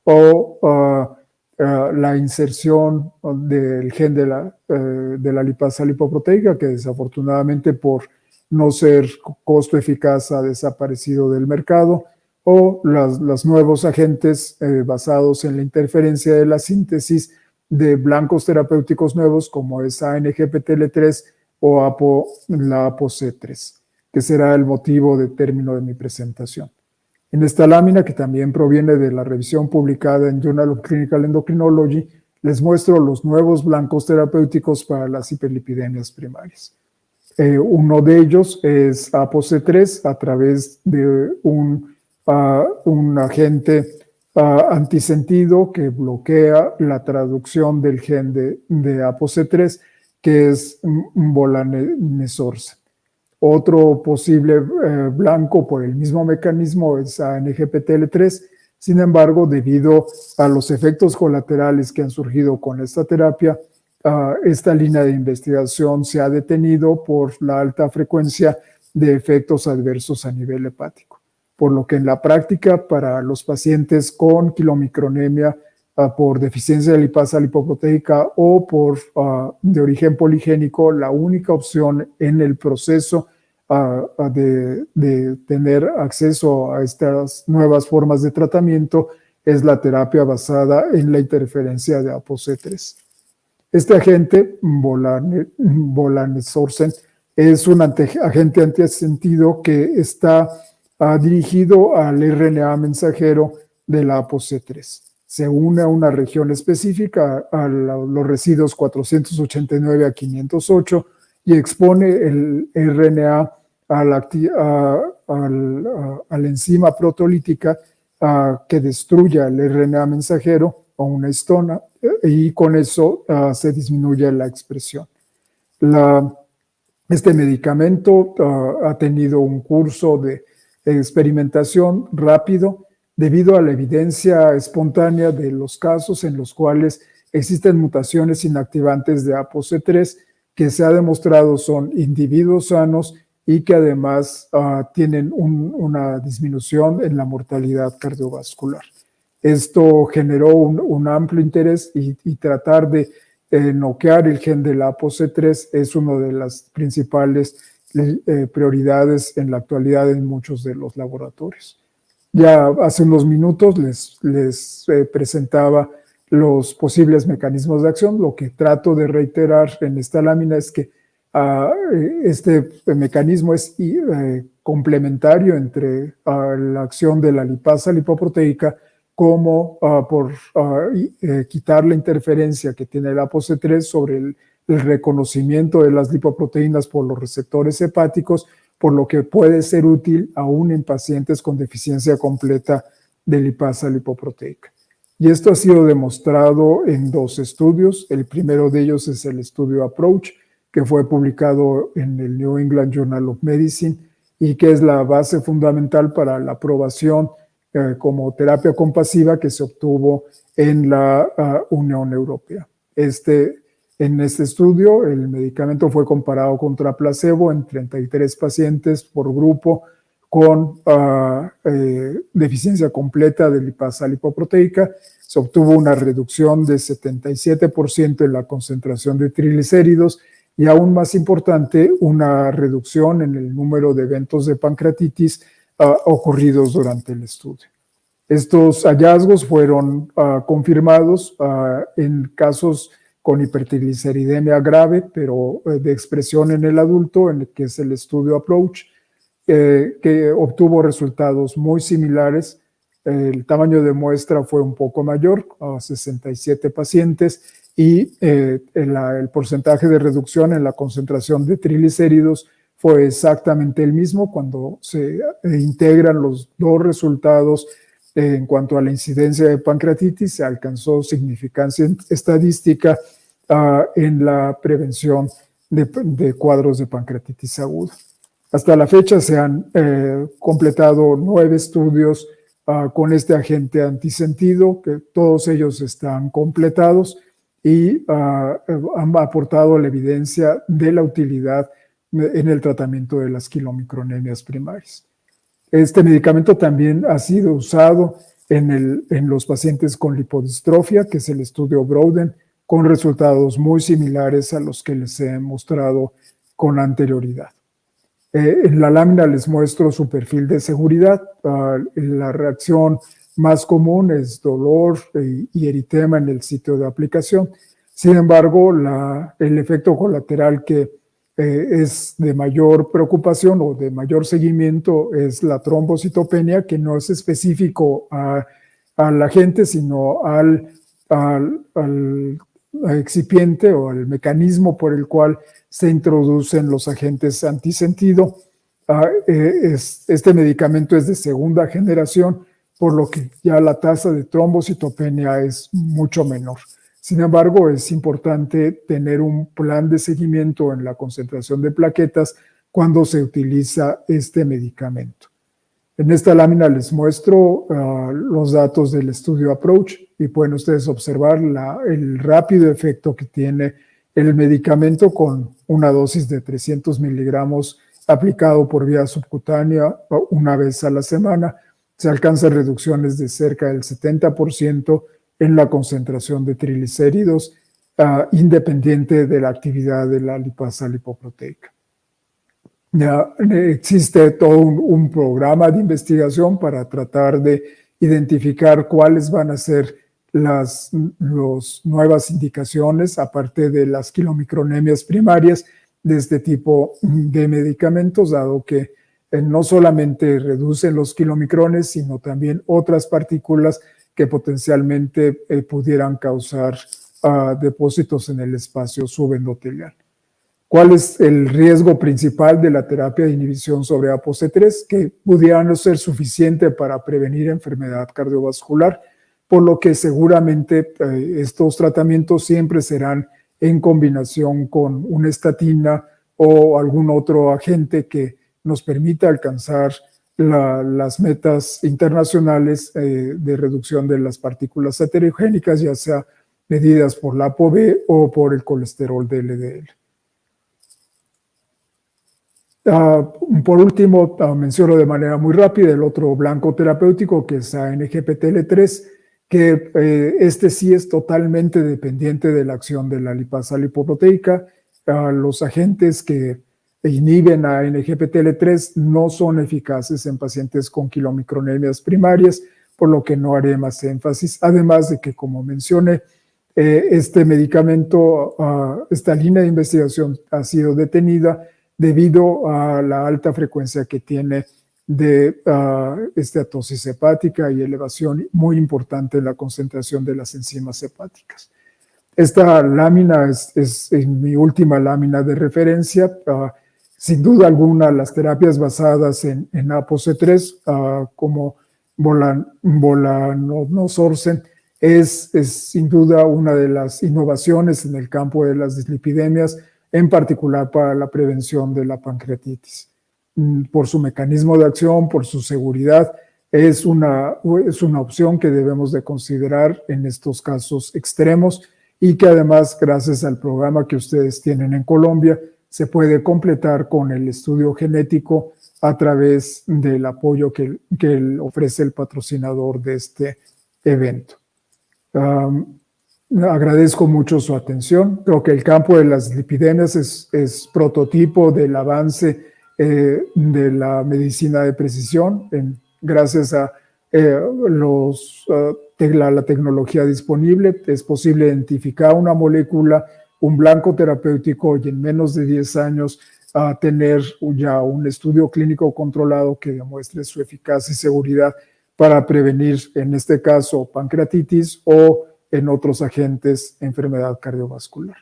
o la inserción del gen de la lipasa lipoproteica, que desafortunadamente por no ser costo eficaz ha desaparecido del mercado, o los nuevos agentes basados en la interferencia de la síntesis de blancos terapéuticos nuevos como es ANGPTL3 o la ApoC3, que será el motivo de término de mi presentación. En esta lámina, que también proviene de la revisión publicada en Journal of Clinical Endocrinology, les muestro los nuevos blancos terapéuticos para las hiperlipidemias primarias. Uno de ellos es ApoC3 a través de un agente antisentido que bloquea la traducción del gen de ApoC3, que es volanesorsen. Otro posible blanco por el mismo mecanismo es ANGPTL3. Sin embargo, debido a los efectos colaterales que han surgido con esta terapia, esta línea de investigación se ha detenido por la alta frecuencia de efectos adversos a nivel hepático. Por lo que en la práctica, para los pacientes con quilomicronemia por deficiencia de lipasa lipoproteica o de origen poligénico, la única opción en el proceso de tener acceso a estas nuevas formas de tratamiento es la terapia basada en la interferencia de ApoC3. Este agente, volanesorsen, es un agente antisentido que está dirigido al RNA mensajero de la ApoC3. Se une a una región específica, a los residuos 489 a 508, y expone el RNA a la enzima proteolítica que destruya el RNA mensajero o una histona, y con eso se disminuye la expresión. Este medicamento ha tenido un curso de experimentación rápido debido a la evidencia espontánea de los casos en los cuales existen mutaciones inactivantes de ApoC3 que se ha demostrado son individuos sanos y que además tienen una disminución en la mortalidad cardiovascular. Esto generó un amplio interés y tratar de noquear el gen de la ApoC3 es una de las principales prioridades en la actualidad en muchos de los laboratorios. Ya hace unos minutos les presentaba los posibles mecanismos de acción. Lo que trato de reiterar en esta lámina es que este mecanismo es complementario entre la acción de la lipasa lipoproteica como por quitar la interferencia que tiene el ApoC3 sobre el reconocimiento de las lipoproteínas por los receptores hepáticos, por lo que puede ser útil aún en pacientes con deficiencia completa de lipasa lipoproteica. Y esto ha sido demostrado en dos estudios. El primero de ellos es el estudio APPROACH, que fue publicado en el New England Journal of Medicine y que es la base fundamental para la aprobación como terapia compasiva que se obtuvo en la Unión Europea. En este estudio, el medicamento fue comparado contra placebo en 33 pacientes por grupo con deficiencia completa de lipasa lipoproteica. Se obtuvo una reducción de 77% en la concentración de triglicéridos y, aún más importante, una reducción en el número de eventos de pancreatitis ocurridos durante el estudio. Estos hallazgos fueron confirmados en casos con hipertrigliceridemia grave, pero de expresión en el adulto, en el que es el estudio APPROACH, que obtuvo resultados muy similares. El tamaño de muestra fue un poco mayor, a 67 pacientes, y el porcentaje de reducción en la concentración de triglicéridos fue exactamente el mismo cuando se integran los dos resultados. En cuanto a la incidencia de pancreatitis, se alcanzó significancia estadística en la prevención de cuadros de pancreatitis aguda. Hasta la fecha se han completado 9 estudios con este agente antisentido, que todos ellos están completados y han aportado la evidencia de la utilidad en el tratamiento de las quilomicronemias primarias. Este medicamento también ha sido usado en los pacientes con lipodistrofia, que es el estudio Broaden, con resultados muy similares a los que les he mostrado con anterioridad. En la lámina les muestro su perfil de seguridad. La reacción más común es dolor y eritema en el sitio de aplicación. Sin embargo, el efecto colateral que es de mayor preocupación o de mayor seguimiento es la trombocitopenia, que no es específico al agente, sino al excipiente o al mecanismo por el cual se introducen los agentes antisentido. Este medicamento es de segunda generación, por lo que ya la tasa de trombocitopenia es mucho menor. Sin embargo, es importante tener un plan de seguimiento en la concentración de plaquetas cuando se utiliza este medicamento. En esta lámina les muestro los datos del estudio APPROACH y pueden ustedes observar el rápido efecto que tiene el medicamento con una dosis de 300 miligramos aplicado por vía subcutánea una vez a la semana. Se alcanzan reducciones de cerca del 70% en la concentración de triglicéridos, independiente de la actividad de la lipasa lipoproteica. Existe todo un programa de investigación para tratar de identificar cuáles van a ser las nuevas indicaciones, aparte de las quilomicronemias primarias, de este tipo de medicamentos, dado que no solamente reducen los kilomicrones, sino también otras partículas que potencialmente pudieran causar depósitos en el espacio subendotelial. ¿Cuál es el riesgo principal de la terapia de inhibición sobre ApoC3? Que pudiera no ser suficiente para prevenir enfermedad cardiovascular, por lo que seguramente estos tratamientos siempre serán en combinación con una estatina o algún otro agente que nos permita alcanzar las metas internacionales de reducción de las partículas heterogénicas, ya sea medidas por la ApoB o por el colesterol de LDL. Por último, menciono de manera muy rápida el otro blanco terapéutico, que es ANGPTL3, que este sí es totalmente dependiente de la acción de la lipasa lipoproteica. Los agentes que inhiben a ANGPTL3 no son eficaces en pacientes con quilomicronemias primarias, por lo que no haré más énfasis. Además de que, como mencioné, este medicamento, esta línea de investigación ha sido detenida debido a la alta frecuencia que tiene de esteatosis hepática y elevación muy importante en la concentración de las enzimas hepáticas. Esta lámina es mi última lámina de referencia. Sin duda alguna, las terapias basadas en ApoC3, como volanorsen, es sin duda una de las innovaciones en el campo de las dislipidemias, en particular para la prevención de la pancreatitis. Por su mecanismo de acción, por su seguridad, es una opción que debemos de considerar en estos casos extremos y que además, gracias al programa que ustedes tienen en Colombia, se puede completar con el estudio genético a través del apoyo que ofrece el patrocinador de este evento. Agradezco mucho su atención. Creo que el campo de las lipidemias es prototipo del avance de la medicina de precisión. Gracias a la tecnología disponible, es posible identificar una molécula, un blanco terapéutico, y en menos de 10 años tener ya un estudio clínico controlado que demuestre su eficacia y seguridad para prevenir, en este caso, pancreatitis o en otros agentes, enfermedad cardiovascular.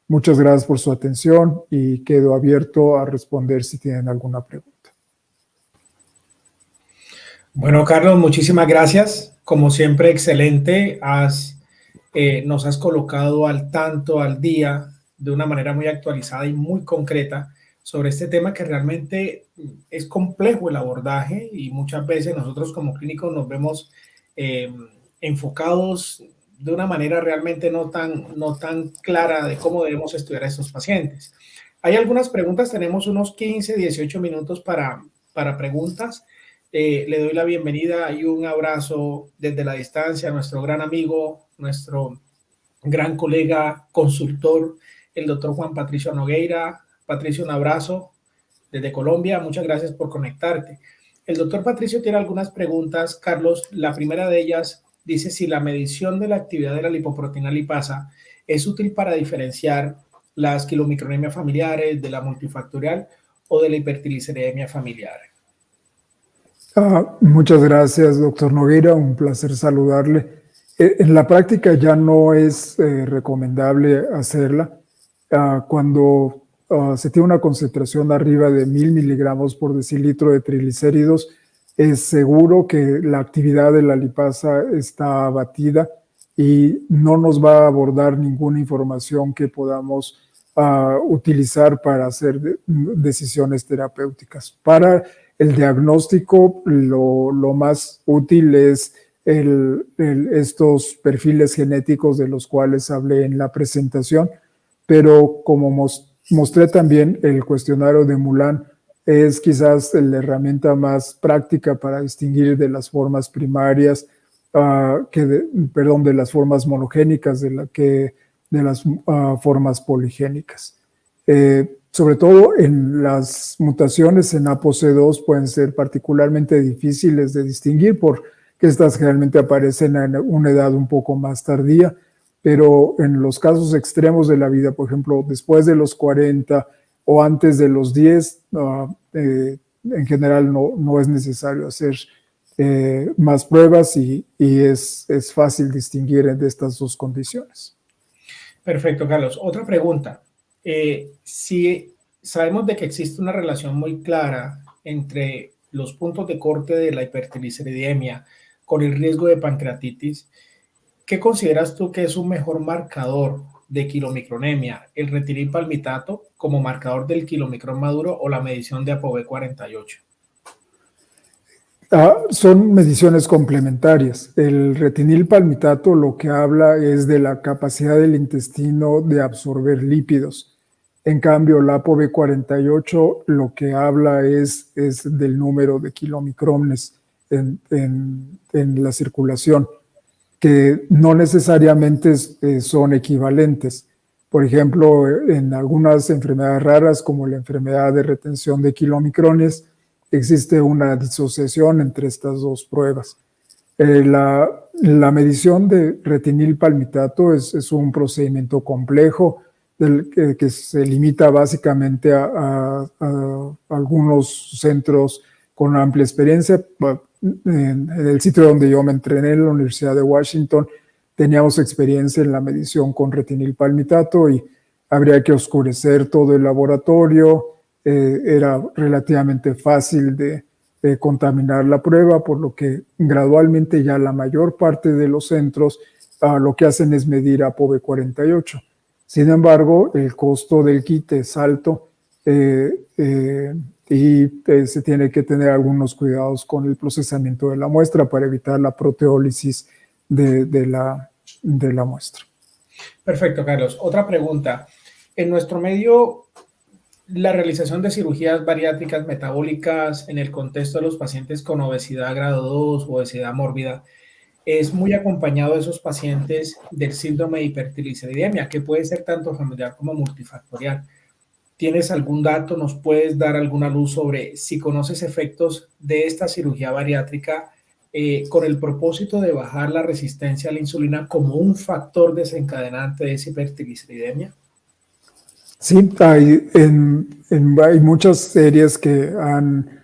Muchas gracias por su atención y quedo abierto a responder si tienen alguna pregunta. Bueno, Carlos, muchísimas gracias. Como siempre, excelente. Nos has colocado al tanto, al día, de una manera muy actualizada y muy concreta sobre este tema que realmente es complejo el abordaje, y muchas veces nosotros como clínicos nos vemos enfocados de una manera realmente no tan clara de cómo debemos estudiar a estos pacientes. Hay algunas preguntas, tenemos unos 15, 18 minutos para preguntas. Le doy la bienvenida y un abrazo desde la distancia a nuestro gran amigo, nuestro gran colega, consultor, el doctor Juan Patricio Nogueira. Patricio, un abrazo desde Colombia. Muchas gracias por conectarte. El doctor Patricio tiene algunas preguntas, Carlos. La primera de ellas dice si la medición de la actividad de la lipoproteína lipasa es útil para diferenciar las quilomicronemias familiares de la multifactorial o de la hipertrigliceridemia familiar. Muchas gracias, doctor Nogueira. Un placer saludarle. En la práctica ya no es recomendable hacerla. Cuando se tiene una concentración arriba de 1000 miligramos por decilitro de triglicéridos, es seguro que la actividad de la lipasa está abatida y no nos va a abordar ninguna información que podamos utilizar para hacer decisiones terapéuticas. Para el diagnóstico, lo más útil es estos perfiles genéticos de los cuales hablé en la presentación, pero como mostré también, el cuestionario de Moulin es quizás la herramienta más práctica para distinguir de las formas primarias, de las formas monogénicas de las formas poligénicas. Sobre todo en las mutaciones en APOC2 pueden ser particularmente difíciles de distinguir porque estas generalmente aparecen a una edad un poco más tardía, pero en los casos extremos de la vida, por ejemplo, después de los 40 o antes de los 10, en general no es necesario hacer más pruebas y es fácil distinguir de estas dos condiciones. Perfecto, Carlos. Otra pregunta. Si sabemos de que existe una relación muy clara entre los puntos de corte de la hipertrigliceridemia con el riesgo de pancreatitis, ¿qué consideras tú que es un mejor marcador de quilomicronemia? ¿El retinilpalmitato como marcador del quilomicrón maduro o la medición de ApoB48? Son mediciones complementarias. El retinilpalmitato lo que habla es de la capacidad del intestino de absorber lípidos. En cambio, la ApoB48 lo que habla es del número de kilomicrones en la circulación, que no necesariamente son equivalentes. Por ejemplo, en algunas enfermedades raras, como la enfermedad de retención de kilomicrones, existe una disociación entre estas dos pruebas. La medición de retinilpalmitato es un procedimiento complejo que se limita básicamente a algunos centros con amplia experiencia. En el sitio donde yo me entrené, en la Universidad de Washington, teníamos experiencia en la medición con retinilpalmitato y habría que oscurecer todo el laboratorio. Era relativamente fácil de contaminar la prueba, por lo que gradualmente ya la mayor parte de los centros lo que hacen es medir ApoB48. Sin embargo, el costo del kit es alto y se tiene que tener algunos cuidados con el procesamiento de la muestra para evitar la proteólisis de la muestra. Perfecto, Carlos. Otra pregunta. En nuestro medio, la realización de cirugías bariátricas metabólicas en el contexto de los pacientes con obesidad grado 2 o obesidad mórbida es muy acompañado de esos pacientes del síndrome de hipertrigliceridemia, que puede ser tanto familiar como multifactorial. ¿Tienes algún dato? ¿Nos puedes dar alguna luz sobre si conoces efectos de esta cirugía bariátrica con el propósito de bajar la resistencia a la insulina como un factor desencadenante de esa hipertrigliceridemia? Sí, hay muchas series que han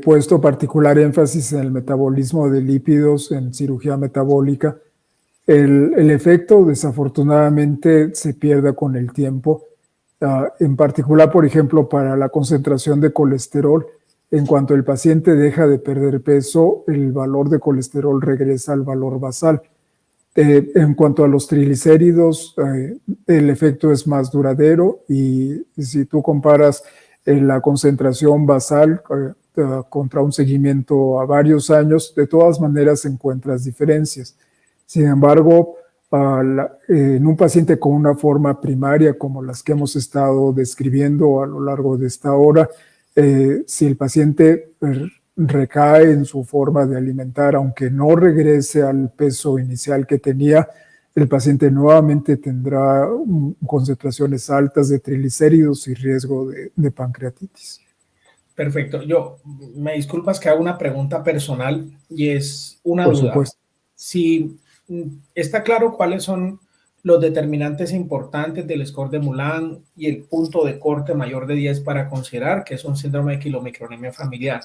puesto particular énfasis en el metabolismo de lípidos en cirugía metabólica. El efecto desafortunadamente se pierde con el tiempo, en particular, por ejemplo, para la concentración de colesterol. En cuanto el paciente deja de perder peso, el valor de colesterol regresa al valor basal. En cuanto a los triglicéridos, el efecto es más duradero y si tú comparas la concentración basal contra un seguimiento a varios años, de todas maneras encuentras diferencias. Sin embargo, en un paciente con una forma primaria como las que hemos estado describiendo a lo largo de esta hora, si el paciente recae en su forma de alimentar, aunque no regrese al peso inicial que tenía, el paciente nuevamente tendrá concentraciones altas de triglicéridos y riesgo de pancreatitis. Perfecto. Yo me disculpas que haga una pregunta personal y es una Por duda. supuesto. Si está claro cuáles son los determinantes importantes del score de Moulin y el punto de corte mayor de 10 para considerar que es un síndrome de quilomicronemia familiar,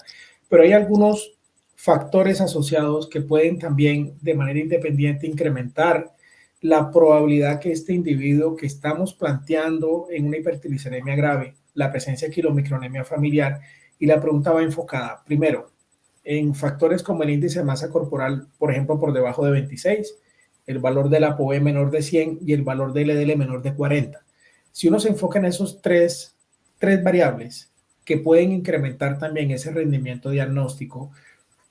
pero hay algunos factores asociados que pueden también de manera independiente incrementar la probabilidad que este individuo que estamos planteando en una hipertrigliceridemia grave, la presencia de quilomicronemia familiar, y la pregunta va enfocada, primero, en factores como el índice de masa corporal, por ejemplo, por debajo de 26, el valor de la ApoB menor de 100 y el valor del LDL menor de 40. Si uno se enfoca en esos tres variables que pueden incrementar también ese rendimiento diagnóstico,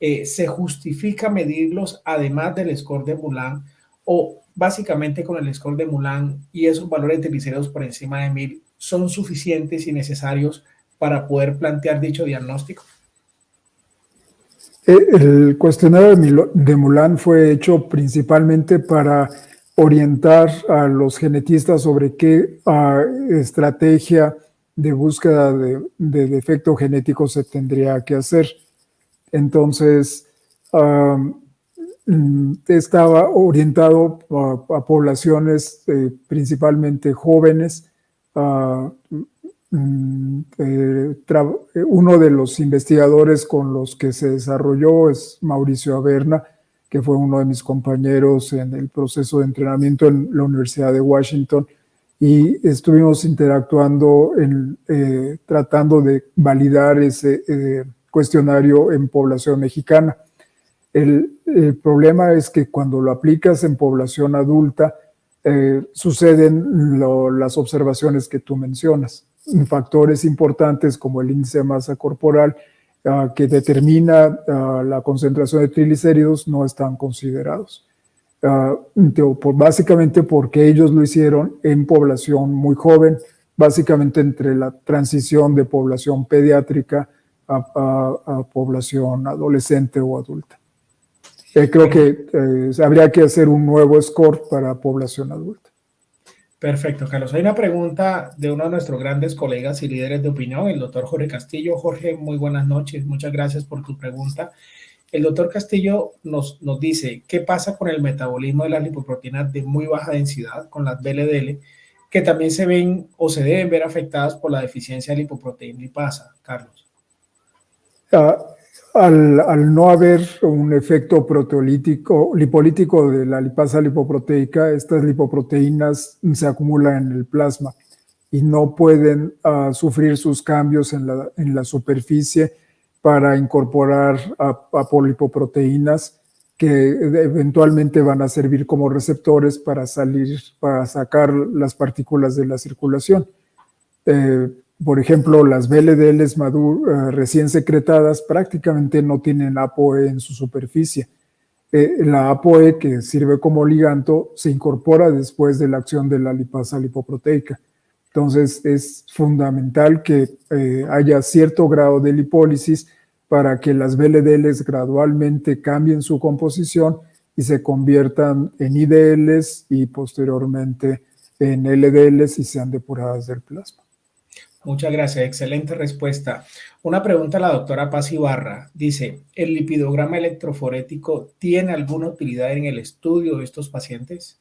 ¿se justifica medirlos además del score de Moulin o básicamente con el score de Moulin y esos valores de triglicéridos por encima de 1000 son suficientes y necesarios para poder plantear dicho diagnóstico? El cuestionario de Moulin fue hecho principalmente para orientar a los genetistas sobre qué estrategia de búsqueda de defecto genético se tendría que hacer. Entonces, estaba orientado a poblaciones principalmente jóvenes. Uno de los investigadores con los que se desarrolló es Mauricio Averna, que fue uno de mis compañeros en el proceso de entrenamiento en la Universidad de Washington, y estuvimos interactuando tratando de validar ese cuestionario en población mexicana. El problema es que cuando lo aplicas en población adulta, suceden las observaciones que tú mencionas. Factores importantes como el índice de masa corporal que determina la concentración de triglicéridos no están considerados. Básicamente porque ellos lo hicieron en población muy joven, básicamente entre la transición de población pediátrica a población adolescente o adulta. Creo que habría que hacer un nuevo score para población adulta. Perfecto, Carlos. Hay una pregunta de uno de nuestros grandes colegas y líderes de opinión, el doctor Jorge Castillo. Jorge, muy buenas noches. Muchas gracias por tu pregunta. El doctor Castillo nos dice, ¿qué pasa con el metabolismo de las lipoproteínas de muy baja densidad, con las VLDL, que también se ven o se deben ver afectadas por la deficiencia de lipoproteína lipasa, Carlos? Al no haber un efecto lipolítico de la lipasa lipoproteica, estas lipoproteínas se acumulan en el plasma y no pueden sufrir sus cambios en la superficie para incorporar apolipoproteínas que eventualmente van a servir como receptores para sacar las partículas de la circulación. Por ejemplo, las VLDLs recién secretadas prácticamente no tienen ApoE en su superficie. La ApoE, que sirve como ligando, se incorpora después de la acción de la lipasa lipoproteica. Entonces, es fundamental que haya cierto grado de lipólisis para que las VLDLs gradualmente cambien su composición y se conviertan en IDLs y posteriormente en LDLs y sean depuradas del plasma. Muchas gracias, excelente respuesta. Una pregunta a la doctora Paz Ibarra. Dice, ¿el lipidograma electroforético tiene alguna utilidad en el estudio de estos pacientes?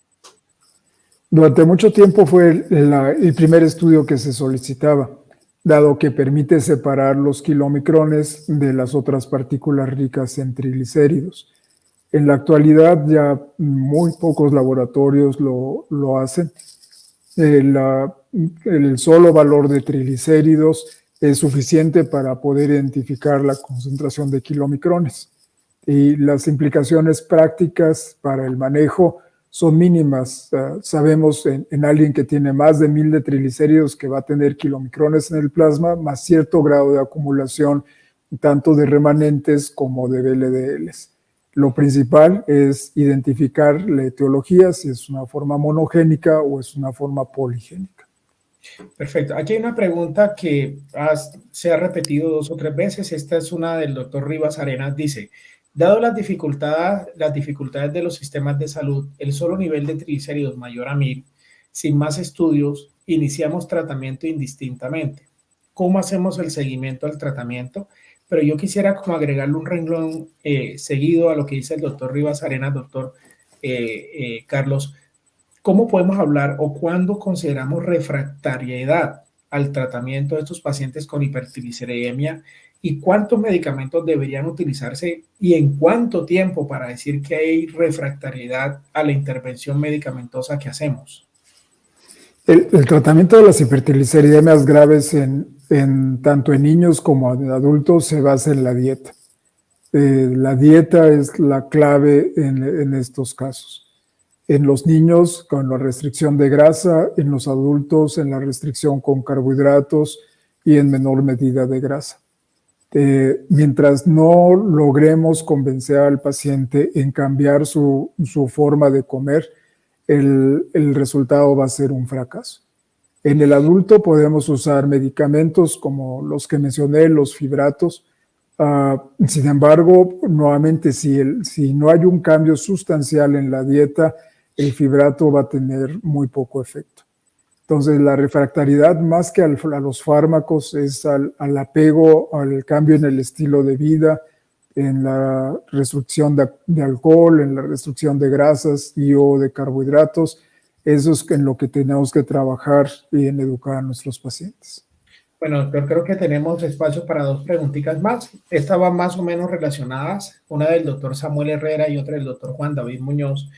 Durante mucho tiempo fue el primer estudio que se solicitaba, dado que permite separar los kilomicrones de las otras partículas ricas en triglicéridos. En la actualidad ya muy pocos laboratorios lo hacen. El solo valor de triglicéridos es suficiente para poder identificar la concentración de kilomicrones. Y las implicaciones prácticas para el manejo son mínimas. Sabemos en alguien que tiene más de 1000 de triglicéridos que va a tener kilomicrones en el plasma, más cierto grado de acumulación tanto de remanentes como de VLDLs. Lo principal es identificar la etiología, si es una forma monogénica o es una forma poligénica. Perfecto. Aquí hay una pregunta que se ha repetido 2 o 3 veces. Esta es una del doctor Rivas Arenas. Dice, dado las dificultades de los sistemas de salud, el solo nivel de triglicéridos mayor a 1000, sin más estudios, iniciamos tratamiento indistintamente. ¿Cómo hacemos el seguimiento al tratamiento? Pero yo quisiera como agregarle un renglón seguido a lo que dice el doctor Rivas Arenas, doctor Carlos. ¿Cómo podemos hablar o cuándo consideramos refractariedad al tratamiento de estos pacientes con hipertrigliceridemia y cuántos medicamentos deberían utilizarse y en cuánto tiempo para decir que hay refractariedad a la intervención medicamentosa que hacemos? El tratamiento de las hipertrigliceridemias graves tanto en niños como en adultos se basa en la dieta. La dieta es la clave en estos casos. En los niños con la restricción de grasa, en los adultos en la restricción con carbohidratos y en menor medida de grasa. Mientras no logremos convencer al paciente en cambiar su forma de comer, el resultado va a ser un fracaso. En el adulto podemos usar medicamentos como los que mencioné, los fibratos. Sin embargo, nuevamente, si no hay un cambio sustancial en la dieta, el fibrato va a tener muy poco efecto. Entonces, la refractariedad, más que a los fármacos, es al apego, al cambio en el estilo de vida, en la restricción de alcohol, en la restricción de grasas y o de carbohidratos. Eso es en lo que tenemos que trabajar y en educar a nuestros pacientes. Bueno, doctor, creo que tenemos espacio para 2 preguntitas más. Estas van más o menos relacionadas, una del doctor Samuel Herrera y otra del doctor Juan David Muñoz.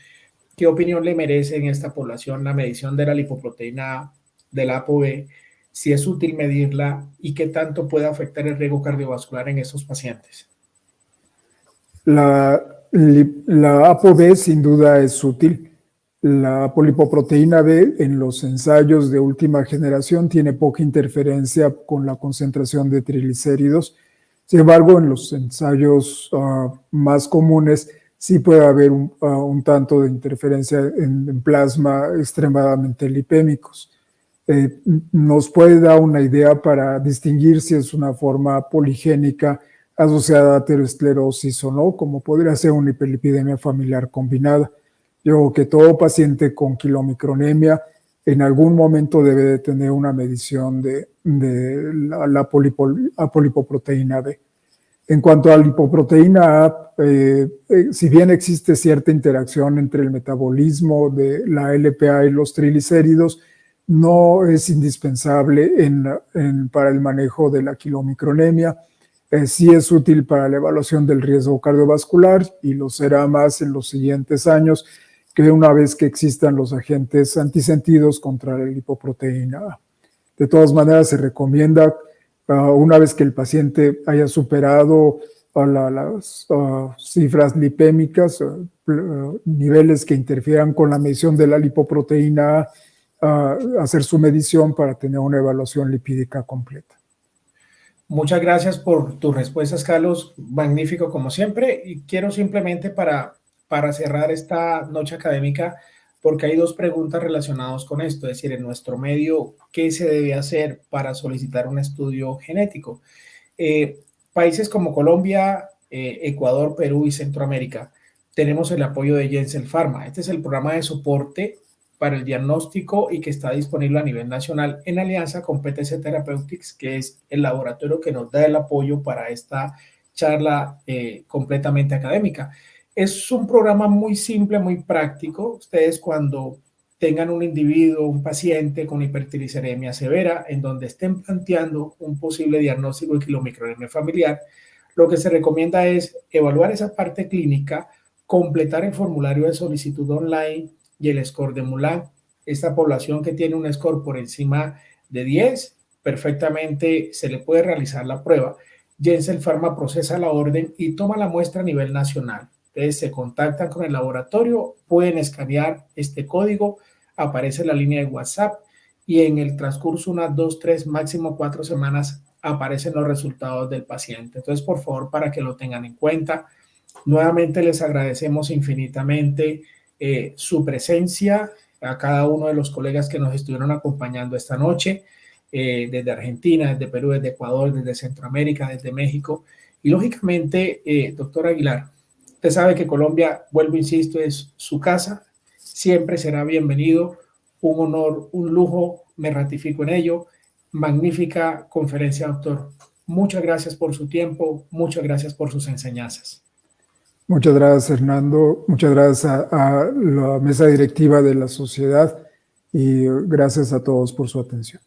¿Qué opinión le merece en esta población la medición de la lipoproteína del ApoB? Si es útil medirla y qué tanto puede afectar el riesgo cardiovascular en estos pacientes. La ApoB sin duda es útil. La apolipoproteína B en los ensayos de última generación tiene poca interferencia con la concentración de triglicéridos. Sin embargo, en los ensayos más comunes sí puede haber un tanto de interferencia en plasma extremadamente lipémicos. Nos puede dar una idea para distinguir si es una forma poligénica asociada a aterosclerosis o no, como podría ser una hiperlipidemia familiar combinada. Yo creo que todo paciente con kilomicronemia en algún momento debe de tener una medición de la apolipoproteína B. En cuanto a la lipoproteína A, si bien existe cierta interacción entre el metabolismo de la LPA y los triglicéridos, no es indispensable para el manejo de la kilomicronemia. Sí es útil para la evaluación del riesgo cardiovascular y lo será más en los siguientes años, que una vez que existan los agentes antisentidos contra la lipoproteína A. De todas maneras, se recomienda, una vez que el paciente haya superado las cifras lipémicas, niveles que interfieran con la medición de la lipoproteína A, hacer su medición para tener una evaluación lipídica completa. Muchas gracias por tus respuestas, Carlos. Magnífico como siempre. Y quiero simplemente para cerrar esta noche académica, porque hay 2 preguntas relacionadas con esto, es decir, en nuestro medio, ¿qué se debe hacer para solicitar un estudio genético? Países como Colombia, Ecuador, Perú y Centroamérica, tenemos el apoyo de Janssen Pharma. Este es el programa de soporte para el diagnóstico y que está disponible a nivel nacional en alianza con PTC Therapeutics, que es el laboratorio que nos da el apoyo para esta charla completamente académica. Es un programa muy simple, muy práctico. Ustedes cuando tengan un individuo, un paciente con hipertrigliceridemia severa, en donde estén planteando un posible diagnóstico de quilomicronemia familiar, lo que se recomienda es evaluar esa parte clínica, completar el formulario de solicitud online y el score de Mulan. Esta población que tiene un score por encima de 10, perfectamente se le puede realizar la prueba. Janssen Pharma procesa la orden y toma la muestra a nivel nacional. Entonces se contactan con el laboratorio, pueden escanear este código, aparece la línea de WhatsApp y en el transcurso unas 2, 3, máximo 4 semanas aparecen los resultados del paciente. Entonces, por favor, para que lo tengan en cuenta. Nuevamente les agradecemos infinitamente su presencia, a cada uno de los colegas que nos estuvieron acompañando esta noche, desde Argentina, desde Perú, desde Ecuador, desde Centroamérica, desde México. Y lógicamente, doctor Aguilar, usted sabe que Colombia, vuelvo, insisto, es su casa, siempre será bienvenido, un honor, un lujo, me ratifico en ello. Magnífica conferencia, doctor. Muchas gracias por su tiempo, muchas gracias por sus enseñanzas. Muchas gracias, Hernando. Muchas gracias a la mesa directiva de la sociedad y gracias a todos por su atención.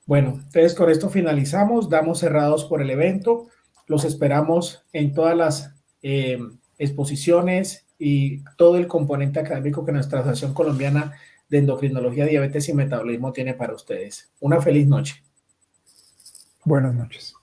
Bueno, entonces con esto finalizamos, damos cerrados por el evento. Los esperamos en todas las exposiciones y todo el componente académico que nuestra Asociación Colombiana de Endocrinología, Diabetes y Metabolismo tiene para ustedes. Una feliz noche. Buenas noches.